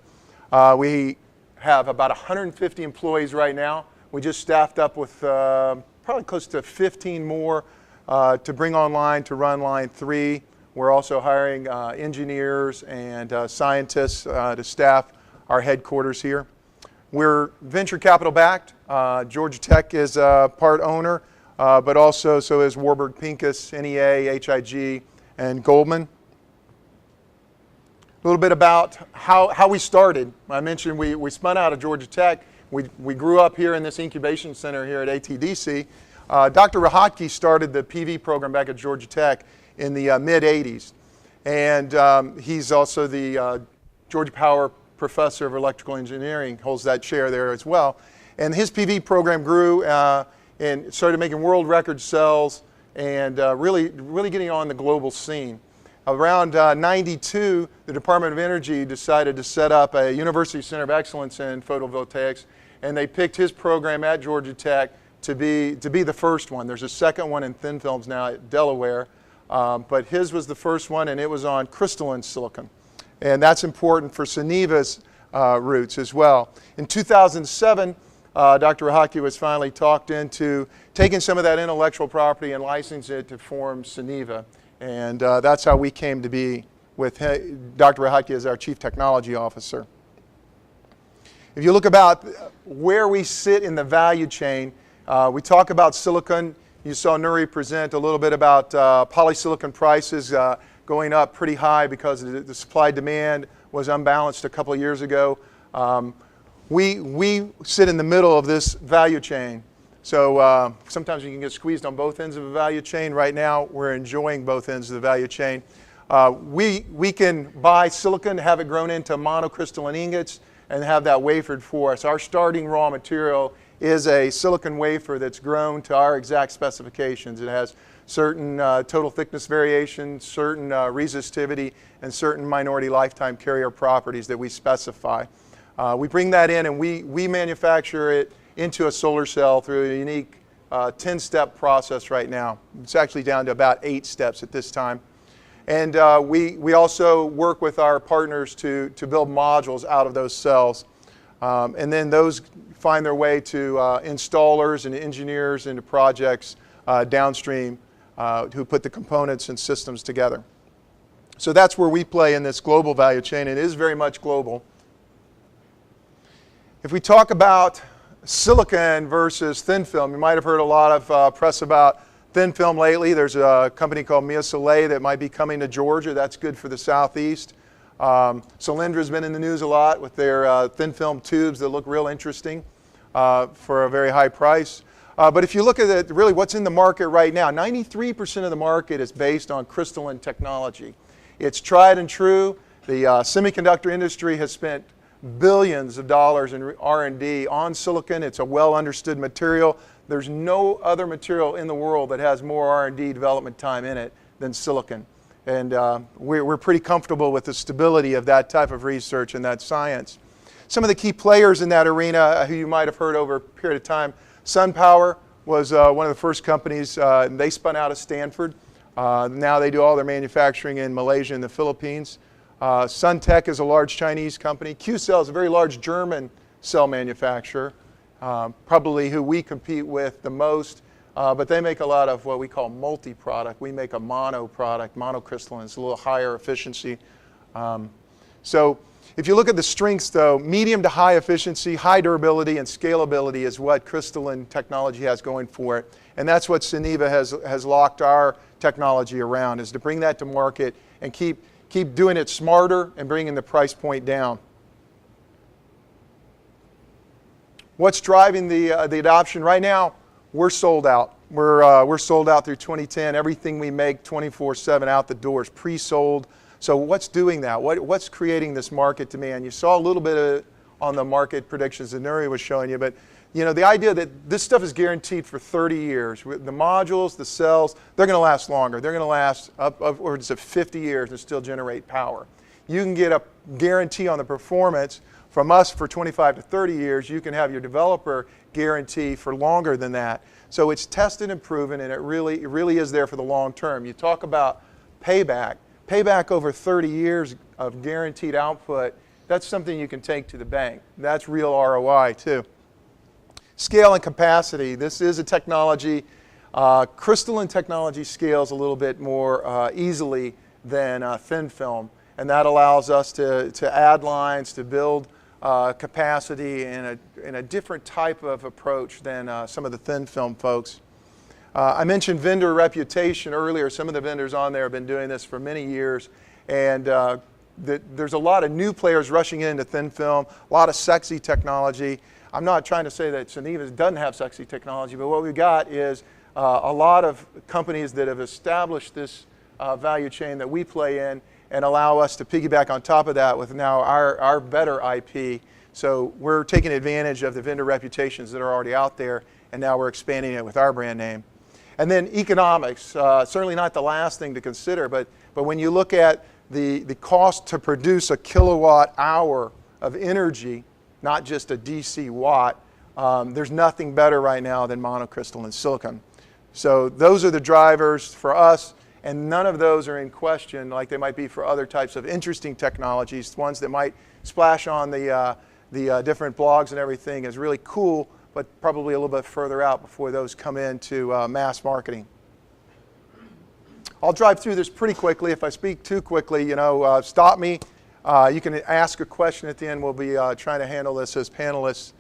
[SPEAKER 7] We have about 150 employees right now. We just staffed up with probably close to 15 more to bring online to run line 3. We're also hiring engineers and scientists to staff our headquarters here. We're venture capital backed. Georgia Tech is a part owner, but also so is Warburg Pincus, NEA, HIG, and Goldman. A little bit about how we started. I mentioned we spun out of Georgia Tech. We grew up here in this incubation center here at ATDC. Dr. Rahatke started the PV program back at Georgia Tech in the mid-'80s. And he's also the Georgia Power Professor of Electrical Engineering, holds that chair there as well. And his PV program grew and started making world record cells and really getting on the global scene. Around 92, the Department of Energy decided to set up a University Center of Excellence in photovoltaics, and they picked his program at Georgia Tech to be the first one. There's a second one in thin films now at Delaware, but his was the first one, and it was on crystalline silicon. And that's important for Suniva's roots as well. In 2007, Dr. Rahatke was finally talked into taking some of that intellectual property and licensing it to form Suniva. And that's how we came to be with Dr. Rahatke as our Chief Technology Officer. If you look about where we sit in the value chain, we talk about silicon. You saw Nuri present a little bit about polysilicon prices going up pretty high because the supply-demand was unbalanced a couple of years ago. We sit in the middle of this value chain. So sometimes you can get squeezed on both ends of a value chain. Right now, we're enjoying both ends of the value chain. We can buy silicon, have it grown into monocrystalline ingots, and have that wafered for us. Our starting raw material is a silicon wafer that's grown to our exact specifications. It has certain total thickness variations, certain resistivity, and certain minority lifetime carrier properties that we specify. We bring that in and we manufacture it into a solar cell through a unique 10-step process right now. It's actually down to about 8 steps at this time. And we also work with our partners to build modules out of those cells. And then those find their way to installers and engineers into projects downstream who put the components and systems together. So that's where we play in this global value chain. It is very much global. If we talk about silicon versus thin film, you might have heard a lot of press about thin film lately. There's a company called Mia Soleil that might be coming to Georgia. That's good for the Southeast. Solindra's been in the news a lot with their thin film tubes that look real interesting. for a very high price. But if you look at it, really what's in the market right now, 93% of the market is based on crystalline technology. It's tried and true. The semiconductor industry has spent billions of dollars in R&D on silicon. It's a well understood material. There's no other material in the world that has more R&D development time in it than silicon. And we're pretty comfortable with the stability of that type of research and that science. Some of the key players in that arena who you might have heard over a period of time, SunPower was one of the first companies. They spun out of Stanford. Now they do all their manufacturing in Malaysia and the Philippines. Suntech is a large Chinese company. Qcell is a very large German cell manufacturer, probably who we compete with the most. But they make a lot of what we call multi-product. We make a mono product, monocrystalline. It's a little higher efficiency. So if you look at the strengths, though, medium to high efficiency, high durability, and scalability is what crystalline technology has going for it. And that's what Suniva has locked our technology around, is to bring that to market and keep doing it smarter and bringing the price point down. What's driving the adoption right now? We're sold out. We're sold out through 2010. Everything we make 24/7 out the door is pre-sold. So what's doing that? What's creating this market demand? You saw a little bit of it on the market predictions that Nuri was showing you, but you know, the idea that this stuff is guaranteed for 30 years. The modules, the cells, they're going to last longer. They're going to last upwards of 50 years and still generate power. You can get a guarantee on the performance from us for 25 to 30 years. You can have your developer guarantee for longer than that. So it's tested and proven, and it really is there for the long term. You talk about payback. Payback over 30 years of guaranteed output, that's something you can take to the bank. That's real ROI too. Scale and capacity. This is a technology. Crystalline technology scales a little bit more easily than thin film, and that allows us to add lines, to build capacity in a different type of approach than some of the thin film folks. I mentioned vendor reputation earlier. Some of the vendors on there have been doing this for many years, and there's a lot of new players rushing into thin film, a lot of sexy technology. I'm not trying to say that Suniva doesn't have sexy technology, but what we've got is a lot of companies that have established this value chain that we play in and allow us to piggyback on top of that with now our better IP. So we're taking advantage of the vendor reputations that are already out there, and now we're expanding it with our brand name. And then economics, certainly not the last thing to consider, but when you look at the cost to produce a kilowatt hour of energy, not just a DC watt, there's nothing better right now than monocrystalline silicon. So those are the drivers for us, and none of those are in question like they might be for other types of interesting technologies, ones that might splash on the different blogs and everything is really cool, but probably a little bit further out before those come into mass marketing. I'll drive through this pretty quickly. If I speak too quickly, stop me. You can ask a question at the end. We'll be trying to handle this as panelists.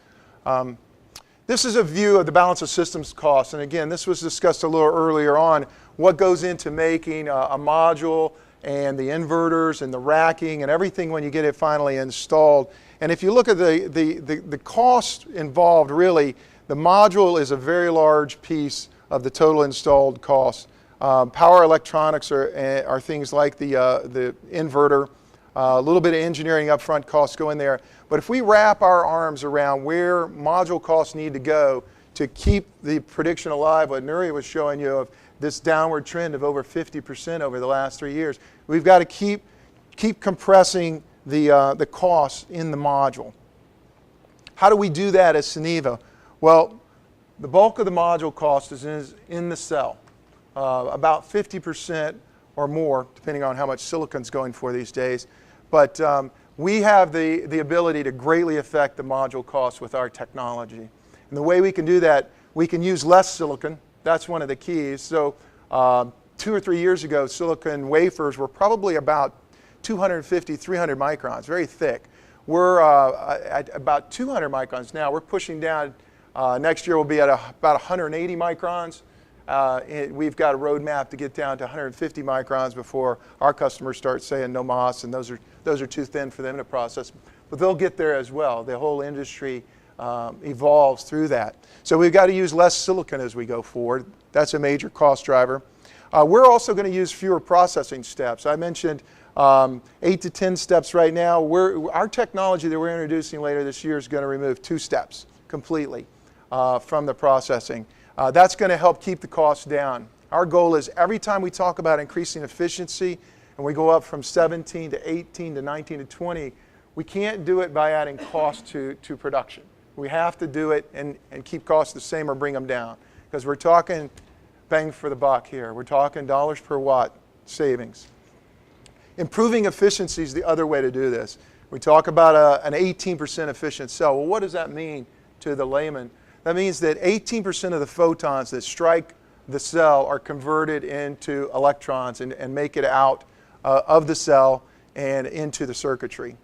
[SPEAKER 7] This is a view of the balance of systems costs. And again, this was discussed a little earlier on. What goes into making a module and the inverters and the racking and everything when you get it finally installed. And if you look at the cost involved, really, the module is a very large piece of the total installed cost. Power electronics are things like the inverter. A little bit of engineering upfront costs go in there. But if we wrap our arms around where module costs need to go to keep the prediction alive, what Nuri was showing you of this downward trend of over 50% over the last 3 years, we've got to keep compressing the costs in the module. How do we do that as Suniva? Well, the bulk of the module cost is in the cell, about 50% or more, depending on how much silicon's going for these days. But we have the ability to greatly affect the module cost with our technology. And the way we can do that, we can use less silicon. That's one of the keys. So 2 or 3 years ago, silicon wafers were probably about 250, 300 microns, very thick. We're at about 200 microns now. We're pushing down. Next year we'll be at about 180 microns. We've got a roadmap to get down to 150 microns before our customers start saying no mas, and those are too thin for them to process. But they'll get there as well. The whole industry evolves through that. So we've got to use less silicon as we go forward. That's a major cost driver. We're also going to use fewer processing steps. I mentioned 8 to 10 steps right now. Our technology that we're introducing later this year is going to remove 2 steps completely from the processing. That's going to help keep the costs down. Our goal is every time we talk about increasing efficiency and we go up from 17 to 18 to 19 to 20, we can't do it by adding cost to production. We have to do it and keep costs the same or bring them down, because we're talking bang for the buck here. We're talking dollars per watt savings. Improving efficiency is the other way to do this. We talk about an 18% efficient cell. Well, what does that mean to the layman? That means that 18% of the photons that strike the cell are converted into electrons and make it out of the cell and into the circuitry.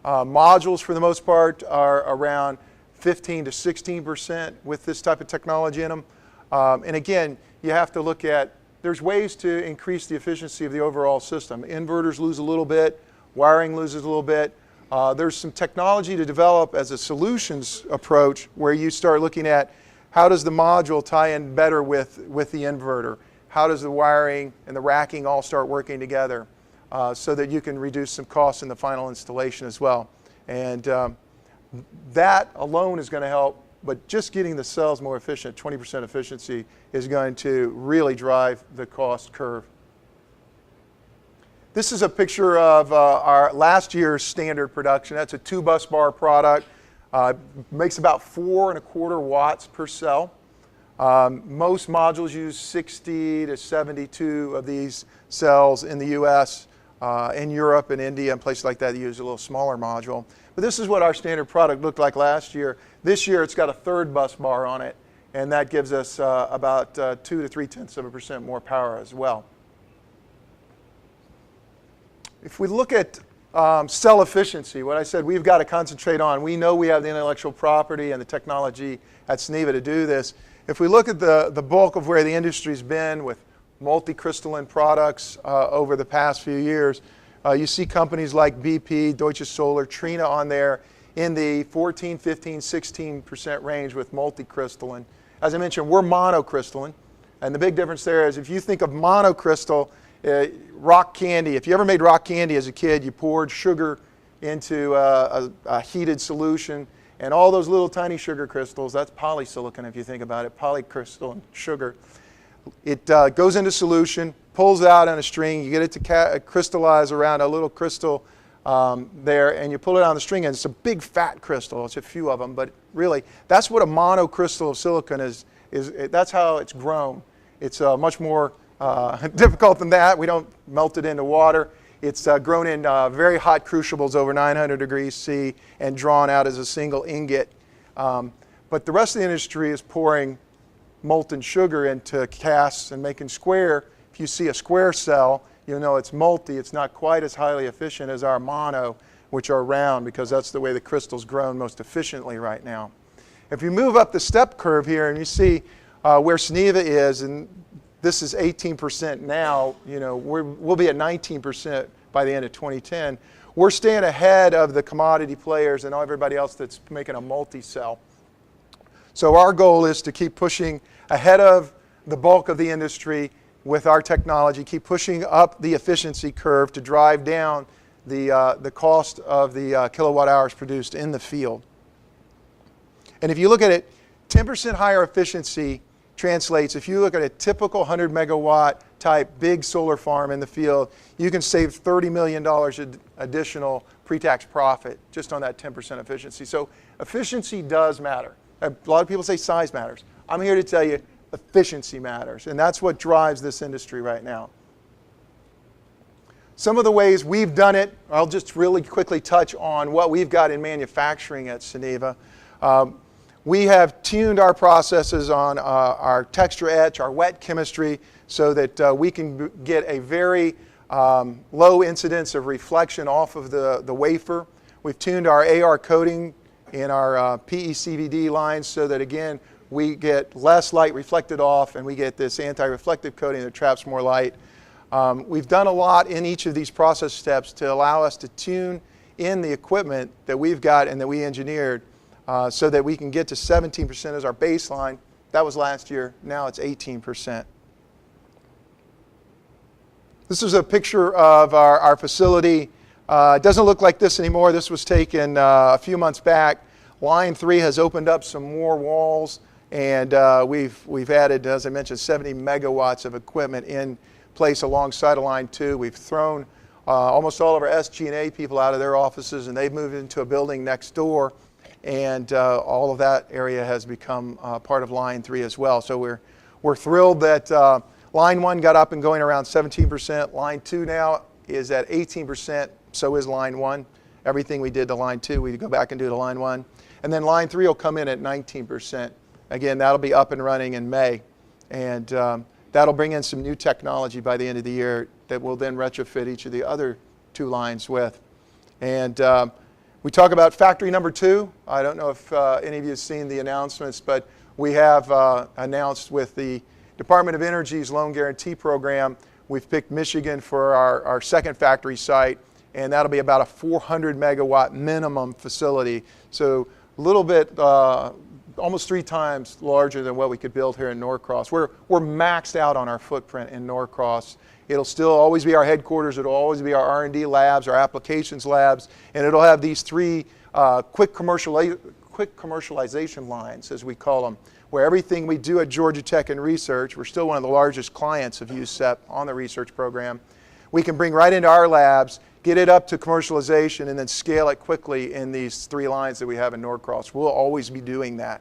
[SPEAKER 7] Modules, for the most part, are around 15 to 16% with this type of technology in them. And again, you have to look at, there's ways to increase the efficiency of the overall system. Inverters lose a little bit, wiring loses a little bit. There's some technology to develop as a solutions approach where you start looking at how does the module tie in better with the inverter? How does the wiring and the racking all start working together so that you can reduce some costs in the final installation as well? And that alone is going to help, but just getting the cells more efficient, 20% efficiency, is going to really drive the cost curve. This is a picture of our last year's standard production. That's a 2-bus bar product. Makes about 4.25 watts per cell. Most modules use 60 to 72 of these cells in the US. In Europe and India and places like that, they use a little smaller module. But this is what our standard product looked like last year. This year it's got a 3rd bus bar on it, and that gives us about 2 to 0.3% more power as well. If we look at cell efficiency, what I said we've got to concentrate on, we know we have the intellectual property and the technology at Suniva to do this. If we look at the bulk of where the industry's been with multi-crystalline products over the past few years, you see companies like BP, Deutsche Solar, Trina on there in the 14, 15, 16% range with multi-crystalline. As I mentioned, we're monocrystalline, and the big difference there is if you think of monocrystal, rock candy, if you ever made rock candy as a kid, you poured sugar into a heated solution, and all those little tiny sugar crystals, that's polysilicon if you think about it, polycrystalline sugar. It goes into solution, pulls out on a string, you get it to crystallize around a little crystal there, and you pull it on the string, and it's a big fat crystal. It's a few of them, but really, that's what a monocrystal of silicon is. That's how it's grown. It's much more difficult than that. We don't melt it into water. It's grown in very hot crucibles over 900 degrees C and drawn out as a single ingot. But the rest of the industry is pouring molten sugar into casts and making square. If you see a square cell, you'll know it's multi. It's not quite as highly efficient as our mono, which are round, because that's the way the crystal's grown most efficiently right now. If you move up the step curve here and you see where Suniva is, and this is 18% now, we'll be at 19% by the end of 2010. We're staying ahead of the commodity players and everybody else that's making a multi-cell. So our goal is to keep pushing ahead of the bulk of the industry with our technology, keep pushing up the efficiency curve to drive down the cost of the kilowatt hours produced in the field. And if you look at it, 10% higher efficiency translates, if you look at a typical 100 megawatt type big solar farm in the field, you can save $30 million additional pre-tax profit just on that 10% efficiency. So efficiency does matter. A lot of people say size matters. I'm here to tell you efficiency matters, and that's what drives this industry right now. Some of the ways we've done it, I'll just really quickly touch on what we've got in manufacturing at Suniva. We have tuned our processes on our texture etch, our wet chemistry, so that we can get a very low incidence of reflection off of the wafer. We've tuned our AR coating in our PECVD lines so that, again, we get less light reflected off and we get this anti-reflective coating that traps more light. We've done a lot in each of these process steps to allow us to tune in the equipment that we've got and that we engineered so that we can get to 17% as our baseline. That was last year. Now it's 18%. This is a picture of our facility. It doesn't look like this anymore. This was taken a few months back. Line 3 has opened up some more walls, and we've added, as I mentioned, 70 megawatts of equipment in place alongside of Line 2. We've thrown almost all of our SG&A people out of their offices, and they've moved into a building next door, and all of that area has become part of Line 3 as well. So we're thrilled that Line 1 got up and going around 17%. Line 2 now is at 18%. So is Line 1. Everything we did to Line 2, we go back and do to Line 1. And then Line 3 will come in at 19%. Again, that'll be up and running in May. And that'll bring in some new technology by the end of the year that we'll then retrofit each of the other 2 lines with. And we talk about factory number 2. I don't know if any of you have seen the announcements, but we have announced with the Department of Energy's Loan Guarantee Program, we've picked Michigan for our second factory site, and that'll be about a 400 megawatt minimum facility. So a little bit, almost 3 times larger than what we could build here in Norcross. We're maxed out on our footprint in Norcross. It'll still always be our headquarters. It'll always be our R&D labs, our applications labs, and it'll have these 3 quick commercialization lines, as we call them, where everything we do at Georgia Tech in research, we're still one of the largest clients of USEP on the research program, we can bring right into our labs, get it up to commercialization, and then scale it quickly in these 3 lines that we have in Norcross. We'll always be doing that.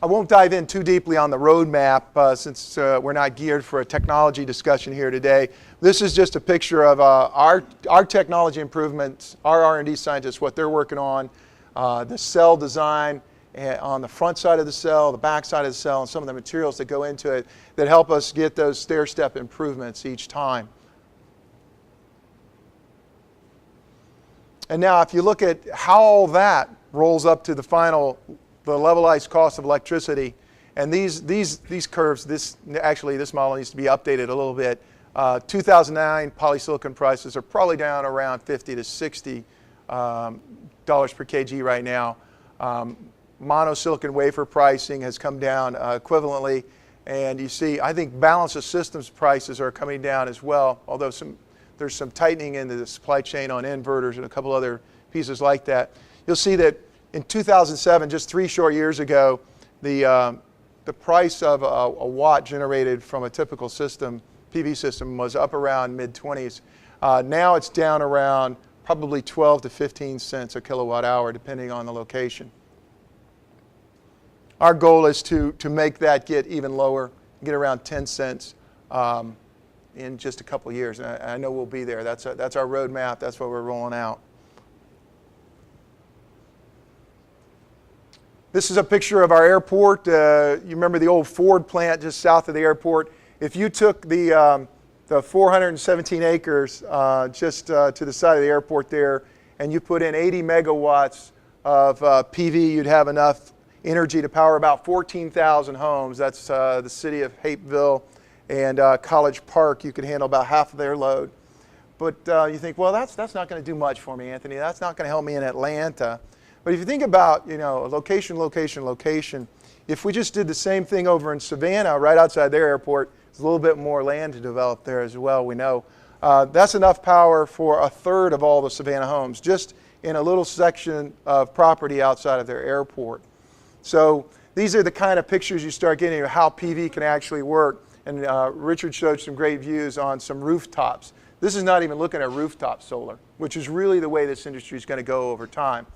[SPEAKER 7] I won't dive in too deeply on the roadmap since we're not geared for a technology discussion here today. This is just a picture of our technology improvements, our R&D scientists, what they're working on, the cell design on the front side of the cell, the back side of the cell, and some of the materials that go into it that help us get those stair-step improvements each time. And now if you look at how all that rolls up to the levelized cost of electricity, and these curves, this model needs to be updated a little bit. 2009 polysilicon prices are probably down around 50 to 60 dollars per kg right now. Monosilicon wafer pricing has come down equivalently, and you see, I think balance of systems prices are coming down as well, although there's some tightening into the supply chain on inverters and a couple other pieces like that. You'll see that in 2007, just 3 short years ago, the price of a watt generated from a typical system, PV system, was up around mid-20s. Now it's down around probably 12 to 15 cents a kilowatt hour, depending on the location. Our goal is to make that get even lower, get around 10 cents in just a couple years. And I know we'll be there. That's our roadmap. That's what we're rolling out. This is a picture of our airport. You remember the old Ford plant just south of the airport. If you took the 417 acres just to the side of the airport there, and you put in 80 megawatts of PV, you'd have enough energy to power about 14,000 homes. That's the city of Hapeville and College Park. You could handle about half of their load. But you think, well, that's not going to do much for me, Anthony. That's not going to help me in Atlanta. But if you think about, location, if we just did the same thing over in Savannah, right outside their airport, there's a little bit more land to develop there as well, we know. That's enough power for 1/3 of all the Savannah homes, just in a little section of property outside of their airport. So these are the kind of pictures you start getting of how PV can actually work. And Richard showed some great views on some rooftops. This is not even looking at rooftop solar, which is really the way this industry is going to go over time.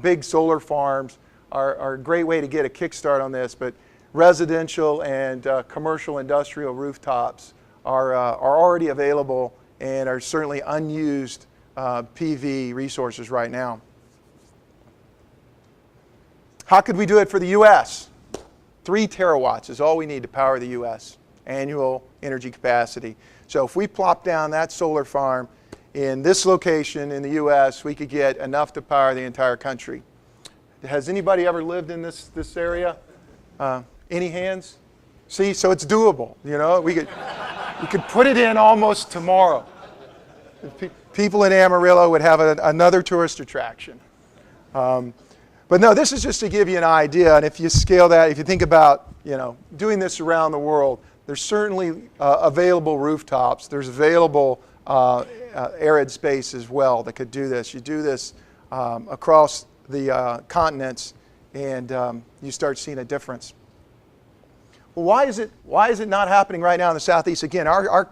[SPEAKER 7] Big solar farms are a great way to get a kickstart on this, but residential and commercial industrial rooftops are already available and are certainly unused PV resources right now. How could we do it for the U.S.? 3 terawatts is all we need to power the U.S. annual energy capacity. So if we plop down that solar farm in this location in the U.S., we could get enough to power the entire country. Has anybody ever lived in this area? Any hands? See, so it's doable. We could put it in almost tomorrow. People in Amarillo would have another tourist attraction. But no, this is just to give you an idea. And if you scale that, if you think about, doing this around the world, there's certainly available rooftops. There's available arid space as well that could do this. You do this across the continents, and you start seeing a difference. Well, why is it not happening right now in the Southeast? Again, our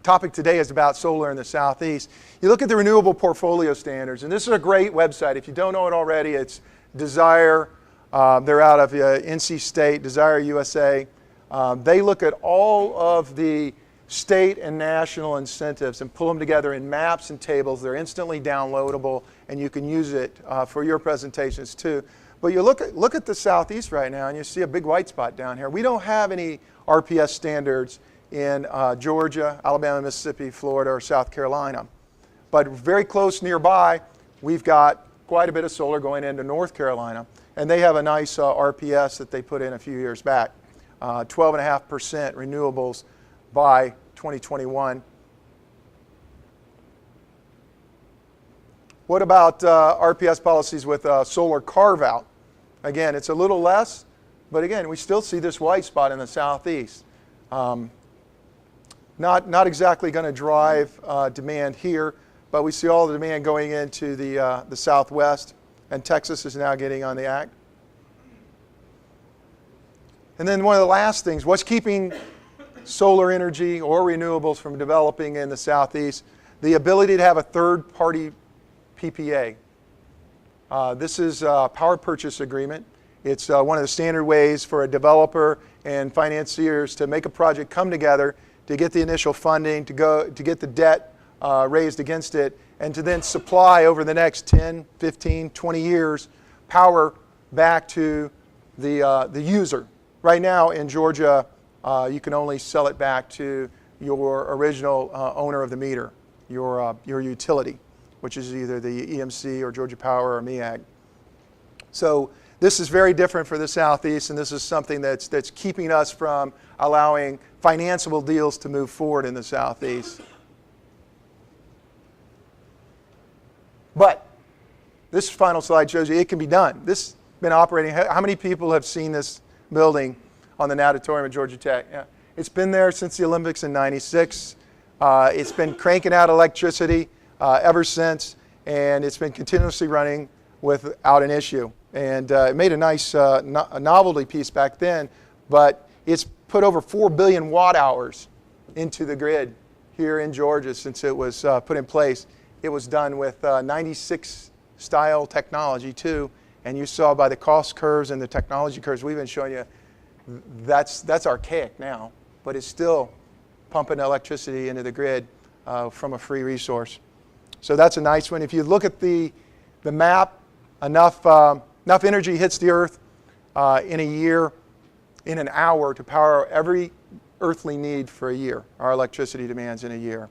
[SPEAKER 7] topic today is about solar in the Southeast. You look at the renewable portfolio standards, and this is a great website. If you don't know it already, it's Desire. They're out of NC State, Desire USA. They look at all of the state and national incentives and pull them together in maps and tables. They're instantly downloadable, and you can use it for your presentations too. But you look at the Southeast right now, and you see a big white spot down here. We don't have any RPS standards in Georgia, Alabama, Mississippi, Florida, or South Carolina. But very close nearby, we've got quite a bit of solar going into North Carolina. And they have a nice RPS that they put in a few years back. 12.5% renewables by 2021. What about RPS policies with solar carve-out? Again, it's a little less, but again, we still see this white spot in the Southeast. Not exactly going to drive demand here, but we see all the demand going into the Southwest, and Texas is now getting on the act. And then one of the last things, what's keeping solar energy or renewables from developing in the Southeast? The ability to have a third-party PPA. This is a power purchase agreement. It's one of the standard ways for a developer and financiers to make a project come together to get the initial funding, to get the debt raised against it, and to then supply over the next 10, 15, 20 years power back to the user. Right now in Georgia, you can only sell it back to your original owner of the meter, your utility, which is either the EMC or Georgia Power or MEAG. So this is very different for the Southeast, and this is something that's keeping us from allowing financeable deals to move forward in the Southeast. But this final slide shows you it can be done. This has been operating. How many people have seen this building on the natatorium at Georgia Tech? Yeah. It's been there since the Olympics in '96. It's been cranking out electricity ever since, and it's been continuously running without an issue. And it made a nice novelty piece back then, but it's put over 4 billion watt hours into the grid here in Georgia since it was put in place. It was done with 96 style technology too, and you saw by the cost curves and the technology curves we've been showing you, that's archaic now, but it's still pumping electricity into the grid from a free resource. So that's a nice one. If you look at the map, enough energy hits the earth in a year, in an hour, to power every earthly need for a year, our electricity demands in a year.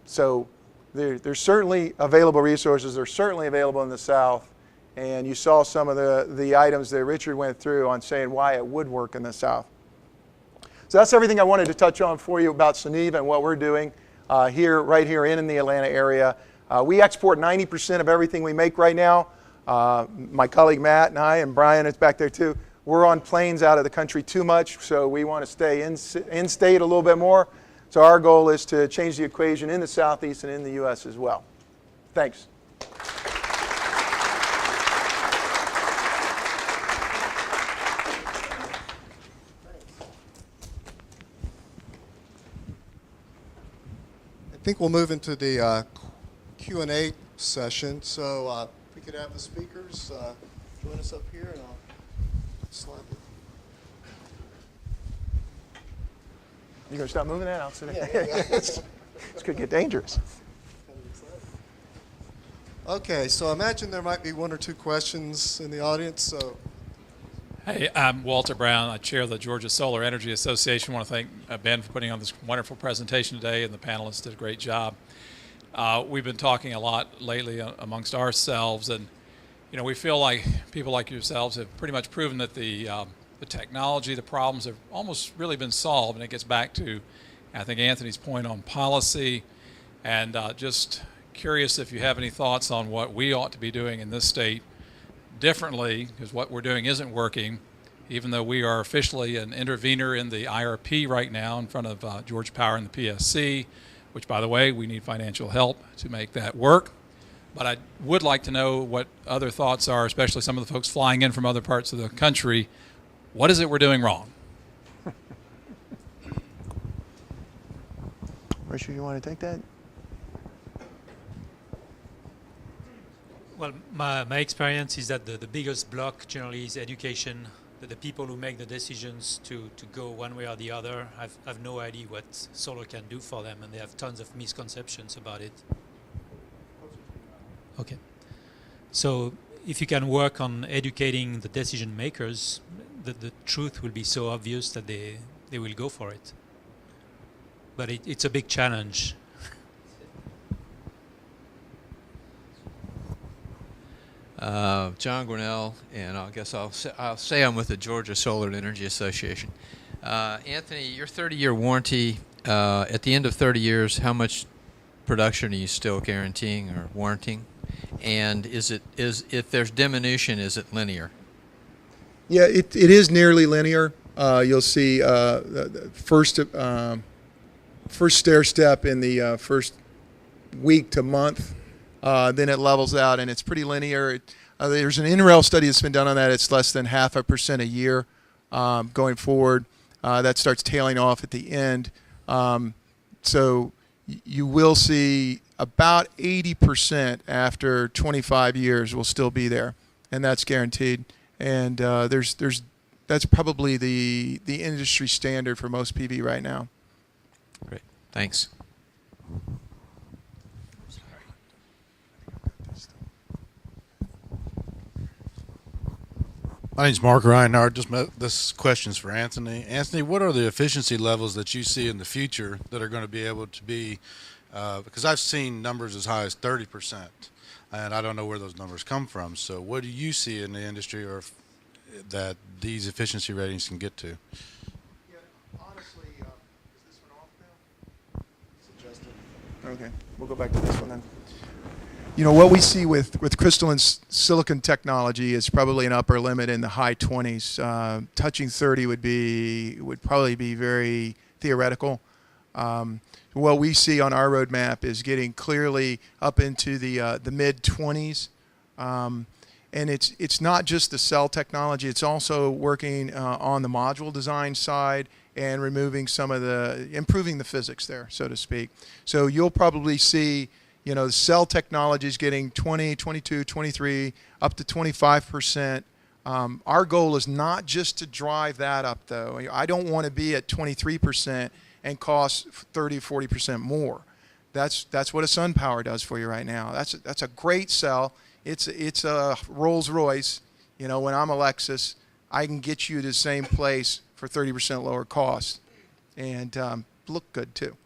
[SPEAKER 7] So there's certainly available resources. They're certainly available in the South. And you saw some of the items that Richard went through on saying why it would work in the South. So that's everything I wanted to touch on for you about Suniva and what we're doing right here in the Atlanta area. We export 90% of everything we make right now. My colleague Matt and I, and Brian is back there too, we're on planes out of the country too much, so we want to stay in-state a little bit more. So our goal is to change the equation in the Southeast and in the U.S. as well. Thanks.
[SPEAKER 1] I think we'll move into the Q&A session. So if we could have the speakers join us up here, and I'll slide it.
[SPEAKER 7] You gonna stop moving that? I'll sit
[SPEAKER 1] Yeah,
[SPEAKER 7] there. This could get dangerous.
[SPEAKER 1] Okay, so I imagine there might be one or two questions in the audience. So.
[SPEAKER 8] Hey, I'm Walter Brown. I chair the Georgia Solar Energy Association. I want to thank Ben for putting on this wonderful presentation today, and the panelists did a great job. We've been talking a lot lately amongst ourselves, and we feel like people like yourselves have pretty much proven that the technology, the problems have almost really been solved, and it gets back to, I think, Anthony's point on policy And just curious if you have any thoughts on what we ought to be doing in this state differently, because what we're doing isn't working, even though we are officially an intervener in the IRP right now in front of Georgia Power and the PSC, which, by the way, we need financial help to make that work. But I would like to know what other thoughts are, especially some of the folks flying in from other parts of the country. What is it we're doing wrong?
[SPEAKER 7] Richard, you want to take that?
[SPEAKER 3] Well, my experience is that the biggest block generally is education. The people who make the decisions to go one way or the other have no idea what solar can do for them, and they have tons of misconceptions about it. Okay. So if you can work on educating the decision makers, the truth will be so obvious that they will go for it. But it's a big challenge.
[SPEAKER 9] John Grinnell, and I guess I'll say I'm with the Georgia Solar and Energy Association. Anthony, your 30-year warranty, at the end of 30 years, how much production are you still guaranteeing or warranting? And if there's diminution, is it linear?
[SPEAKER 7] Yeah, it is nearly linear. You'll see the first stair step in the first week to month. Then it levels out, and it's pretty linear. There's an NREL study that's been done on that. It's less than 0.5% a year going forward. That starts tailing off at the end. So you will see about 80% after 25 years will still be there, and that's guaranteed. And that's probably the industry standard for most PV right now.
[SPEAKER 9] Great, thanks.
[SPEAKER 10] My name's Mark Reinhardt. This question's for Anthony. Anthony, what are the efficiency levels that you see in the future that are going to be able to be, because I've seen numbers as high as 30%, and I don't know where those numbers come from. So what do you see in the industry or that these efficiency ratings can get to?
[SPEAKER 7] Yeah, honestly, is this one off now? Is it adjusted? Okay, we'll go back to this one then. You know, what we see with crystalline silicon technology is probably an upper limit in the high 20s. Touching 30 would probably be very theoretical. What we see on our roadmap is getting clearly up into the mid 20s. And it's not just the cell technology, it's also working on the module design side and removing improving the physics there, so to speak. So you'll probably see, you know, the cell technology is getting 20, 22, 23, up to 25%. Our goal is not just to drive that up, though. I don't want to be at 23% and cost 30, 40% more. That's what a SunPower does for you right now. That's a great cell. It's a Rolls Royce. You know, when I'm a Lexus, I can get you to the same place for 30% lower cost, and look good too.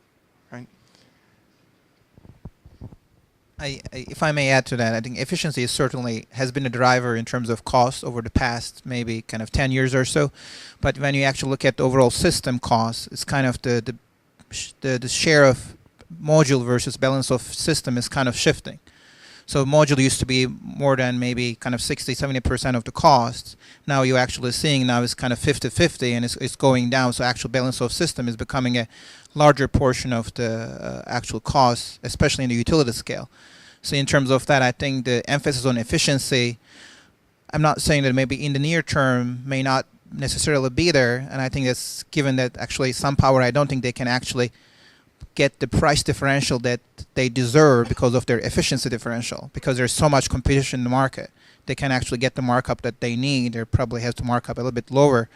[SPEAKER 6] If I may add to that, I think efficiency certainly has been a driver in terms of cost over the past maybe kind of 10 years or so. But when you actually look at the overall system cost, it's kind of the share of module versus balance of system is kind of shifting. So module used to be more than maybe kind of 60-70% of the costs. Now you're actually seeing now it's kind of 50-50, and it's going down. So actual balance of system is becoming a larger portion of the actual costs, especially in the utility scale. So in terms of that, I think the emphasis on efficiency, I'm not saying that maybe in the near term may not necessarily be there. And I think that's given that actually SunPower, I don't think they can actually get the price differential that they deserve because of their efficiency differential, because there's so much competition in the market. They can actually get the markup that they need. They probably have to mark up a little bit lower.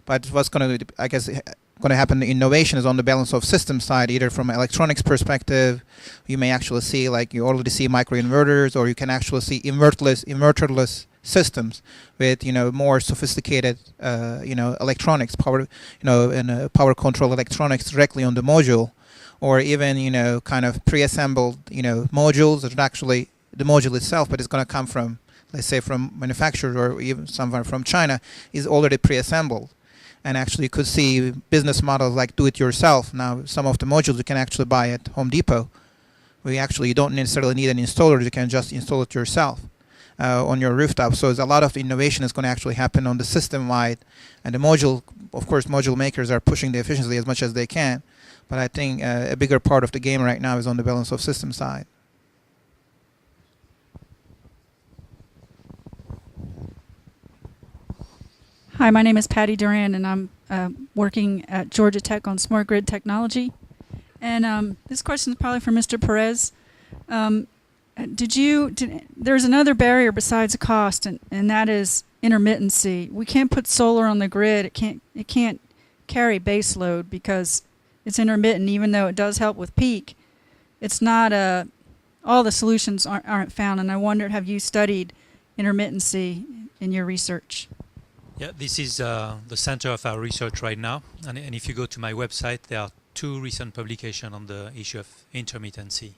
[SPEAKER 6] But what's going to, I guess, going to happen, the innovation is on the balance of system side, either from an electronics perspective. You may actually see, like you already see microinverters, or you can actually see inverterless systems with, you know, more sophisticated, you know, electronics, power, you know, and power control electronics directly on the module. Or even, you know, kind of pre-assembled, you know, modules that are actually the module itself, but it's going to come from, let's say, from manufacturers or even somewhere from China, is already pre-assembled. And actually you could see business models like do-it-yourself. Now, some of the modules you can actually buy at Home Depot. you don't necessarily need an installer. You can just install it yourself on your rooftop. So a lot of innovation is going to actually happen on the system-wide. And the module makers are pushing the efficiency as much as they can. But I think a bigger part of the game right now is on the balance of system side.
[SPEAKER 11] Hi, my name is Patty Duran, and I'm working at Georgia Tech on smart grid technology. And this question is probably for Mr. Perez. There's another barrier besides cost, and that is intermittency. We can't put solar on the grid. It can't carry base load because it's intermittent, even though it does help with peak. It's not all the solutions aren't found, and I wondered, have you studied intermittency in your research?
[SPEAKER 3] Yeah, this is the center of our research right now. And if you go to my website, there are 2 recent publications on the issue of intermittency.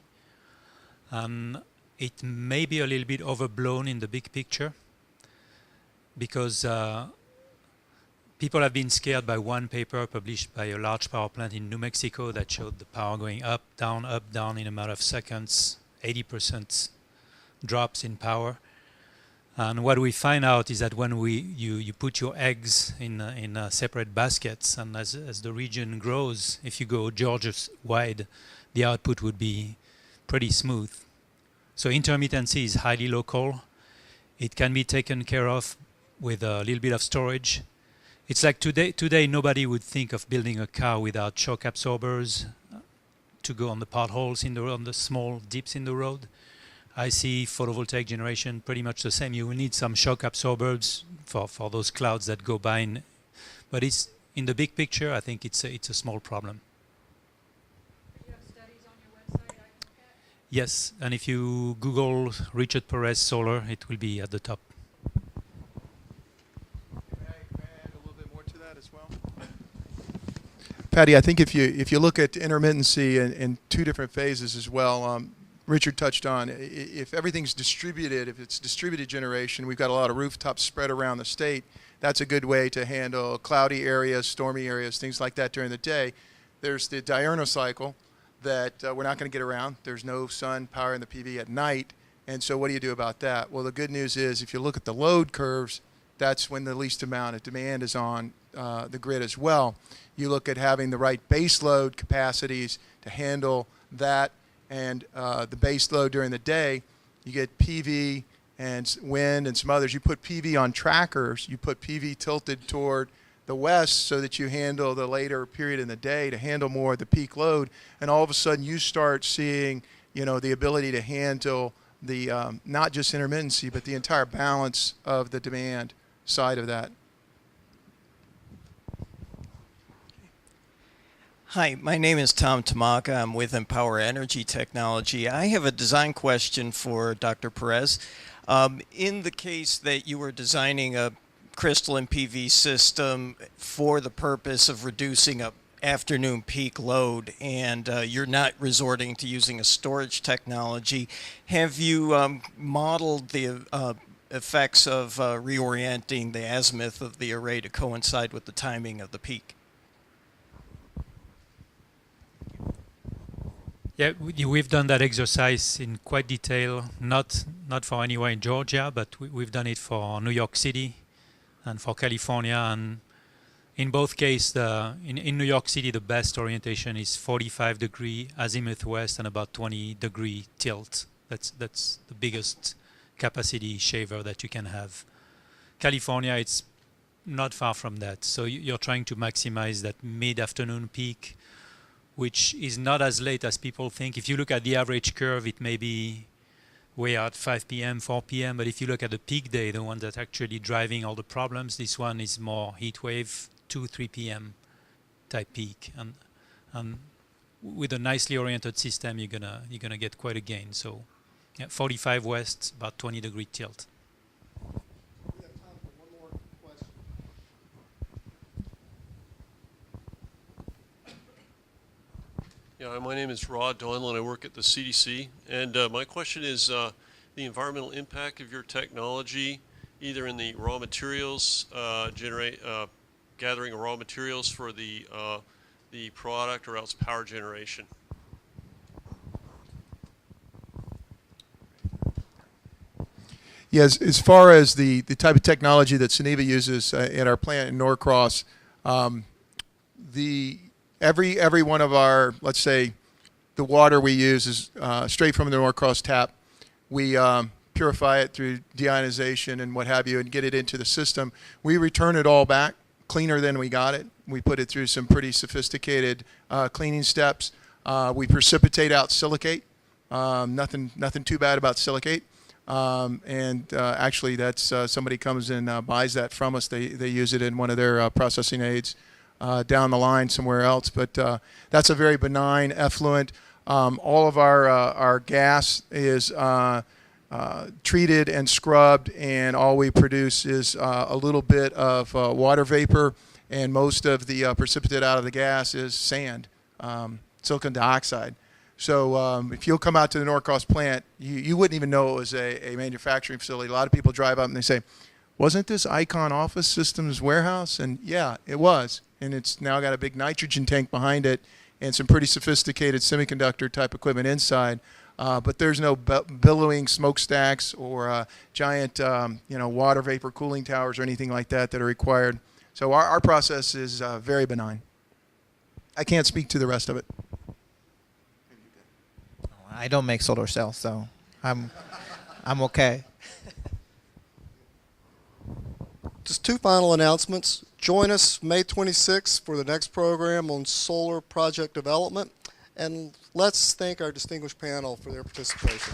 [SPEAKER 3] It may be a little bit overblown in the big picture because people have been scared by one paper published by a large power plant in New Mexico that showed the power going up, down in a matter of seconds, 80% drops in power. And what we find out is that when you put your eggs in separate baskets, and as the region grows, if you go Georgia-wide, the output would be pretty smooth. So intermittency is highly local. It can be taken care of with a little bit of storage. It's like today nobody would think of building a car without shock absorbers to go on the potholes on the small dips in the road. I see photovoltaic generation pretty much the same. You will need some shock absorbers for those clouds that go by. But it's in the big picture, I think it's a small problem.
[SPEAKER 11] Do you have studies on your website I can look at?
[SPEAKER 3] Yes, and if you Google Richard Perez solar, it will be at the top.
[SPEAKER 7] May I add a little bit more to that as well? Patty, I think if you look at intermittency in 2 different phases as well, Richard touched on, if everything's distributed, if it's distributed generation, we've got a lot of rooftops spread around the state. That's a good way to handle cloudy areas, stormy areas, things like that during the day. There's the diurnal cycle that we're not going to get around. There's no sun power in the PV at night. And so what do you do about that? Well, the good news is if you look at the load curves, that's when the least amount of demand is on the grid as well. You look at having the right base load capacities to handle that. And the base load during the day, you get PV and wind and some others. You put PV on trackers. You put PV tilted toward the west so that you handle the later period in the day to handle more of the peak load. And all of a sudden you start seeing, the ability to handle the not just intermittency, but the entire balance of the demand side of that.
[SPEAKER 12] Hi, my name is Tom Tamaka. I'm with Empower Energy Technology. I have a design question for Dr. Perez. In the case that you were designing a crystalline PV system for the purpose of reducing a afternoon peak load, and you're not resorting to using a storage technology, have you modeled the effects of reorienting the azimuth of the array to coincide with the timing of the peak?
[SPEAKER 3] Yeah, we've done that exercise in quite detail, not for anywhere in Georgia, but we've done it for New York City and for California. And in both cases, in New York City, the best orientation is 45-degree azimuth west and about 20-degree tilt. That's the biggest capacity shaver that you can have. California, it's not far from that. So you're trying to maximize that mid-afternoon peak, which is not as late as people think. If you look at the average curve, it may be way out 5 p.m., 4 p.m. But if you look at the peak day, the one that's actually driving all the problems, this one is more heat wave, 2, 3 p.m. type peak. And with a nicely oriented system, you're gonna get quite a gain. So yeah, 45 west, about 20-degree tilt.
[SPEAKER 1] We have time for one more question.
[SPEAKER 13] Yeah, my name is Rod Donlan. I work at the CDC, and my question is the environmental impact of your technology, either in the raw materials, gathering of raw materials for the product, or else power generation.
[SPEAKER 7] Yes, as far as the type of technology that Suniva uses at our plant in Norcross, every one of our, let's say, the water we use is straight from the Norcross tap. We purify it through deionization and what have you and get it into the system. We return it all back cleaner than we got it. We put it through some pretty sophisticated cleaning steps. We precipitate out silicate. Nothing too bad about silicate. Actually, that's somebody comes and buys that from us. They use it in one of their processing aids down the line somewhere else. But that's a very benign effluent. All of our gas is treated and scrubbed, and all we produce is a little bit of water vapor, and most of the precipitate out of the gas is sand, silicon dioxide. So if you'll come out to the Norcross plant, you wouldn't even know it was a manufacturing facility. A lot of people drive up and they say, wasn't this Icon Office Systems warehouse? And yeah, it was. And it's now got a big nitrogen tank behind it and some pretty sophisticated semiconductor type equipment inside. But there's no billowing smokestacks or giant water vapor cooling towers or anything like that that are required. So our process is very benign. I can't speak to the rest of it.
[SPEAKER 14] I don't make solar cells, so I'm okay.
[SPEAKER 1] Just two final announcements. Join us May 26th for the next program on solar project development. And let's thank our distinguished panel for their participation.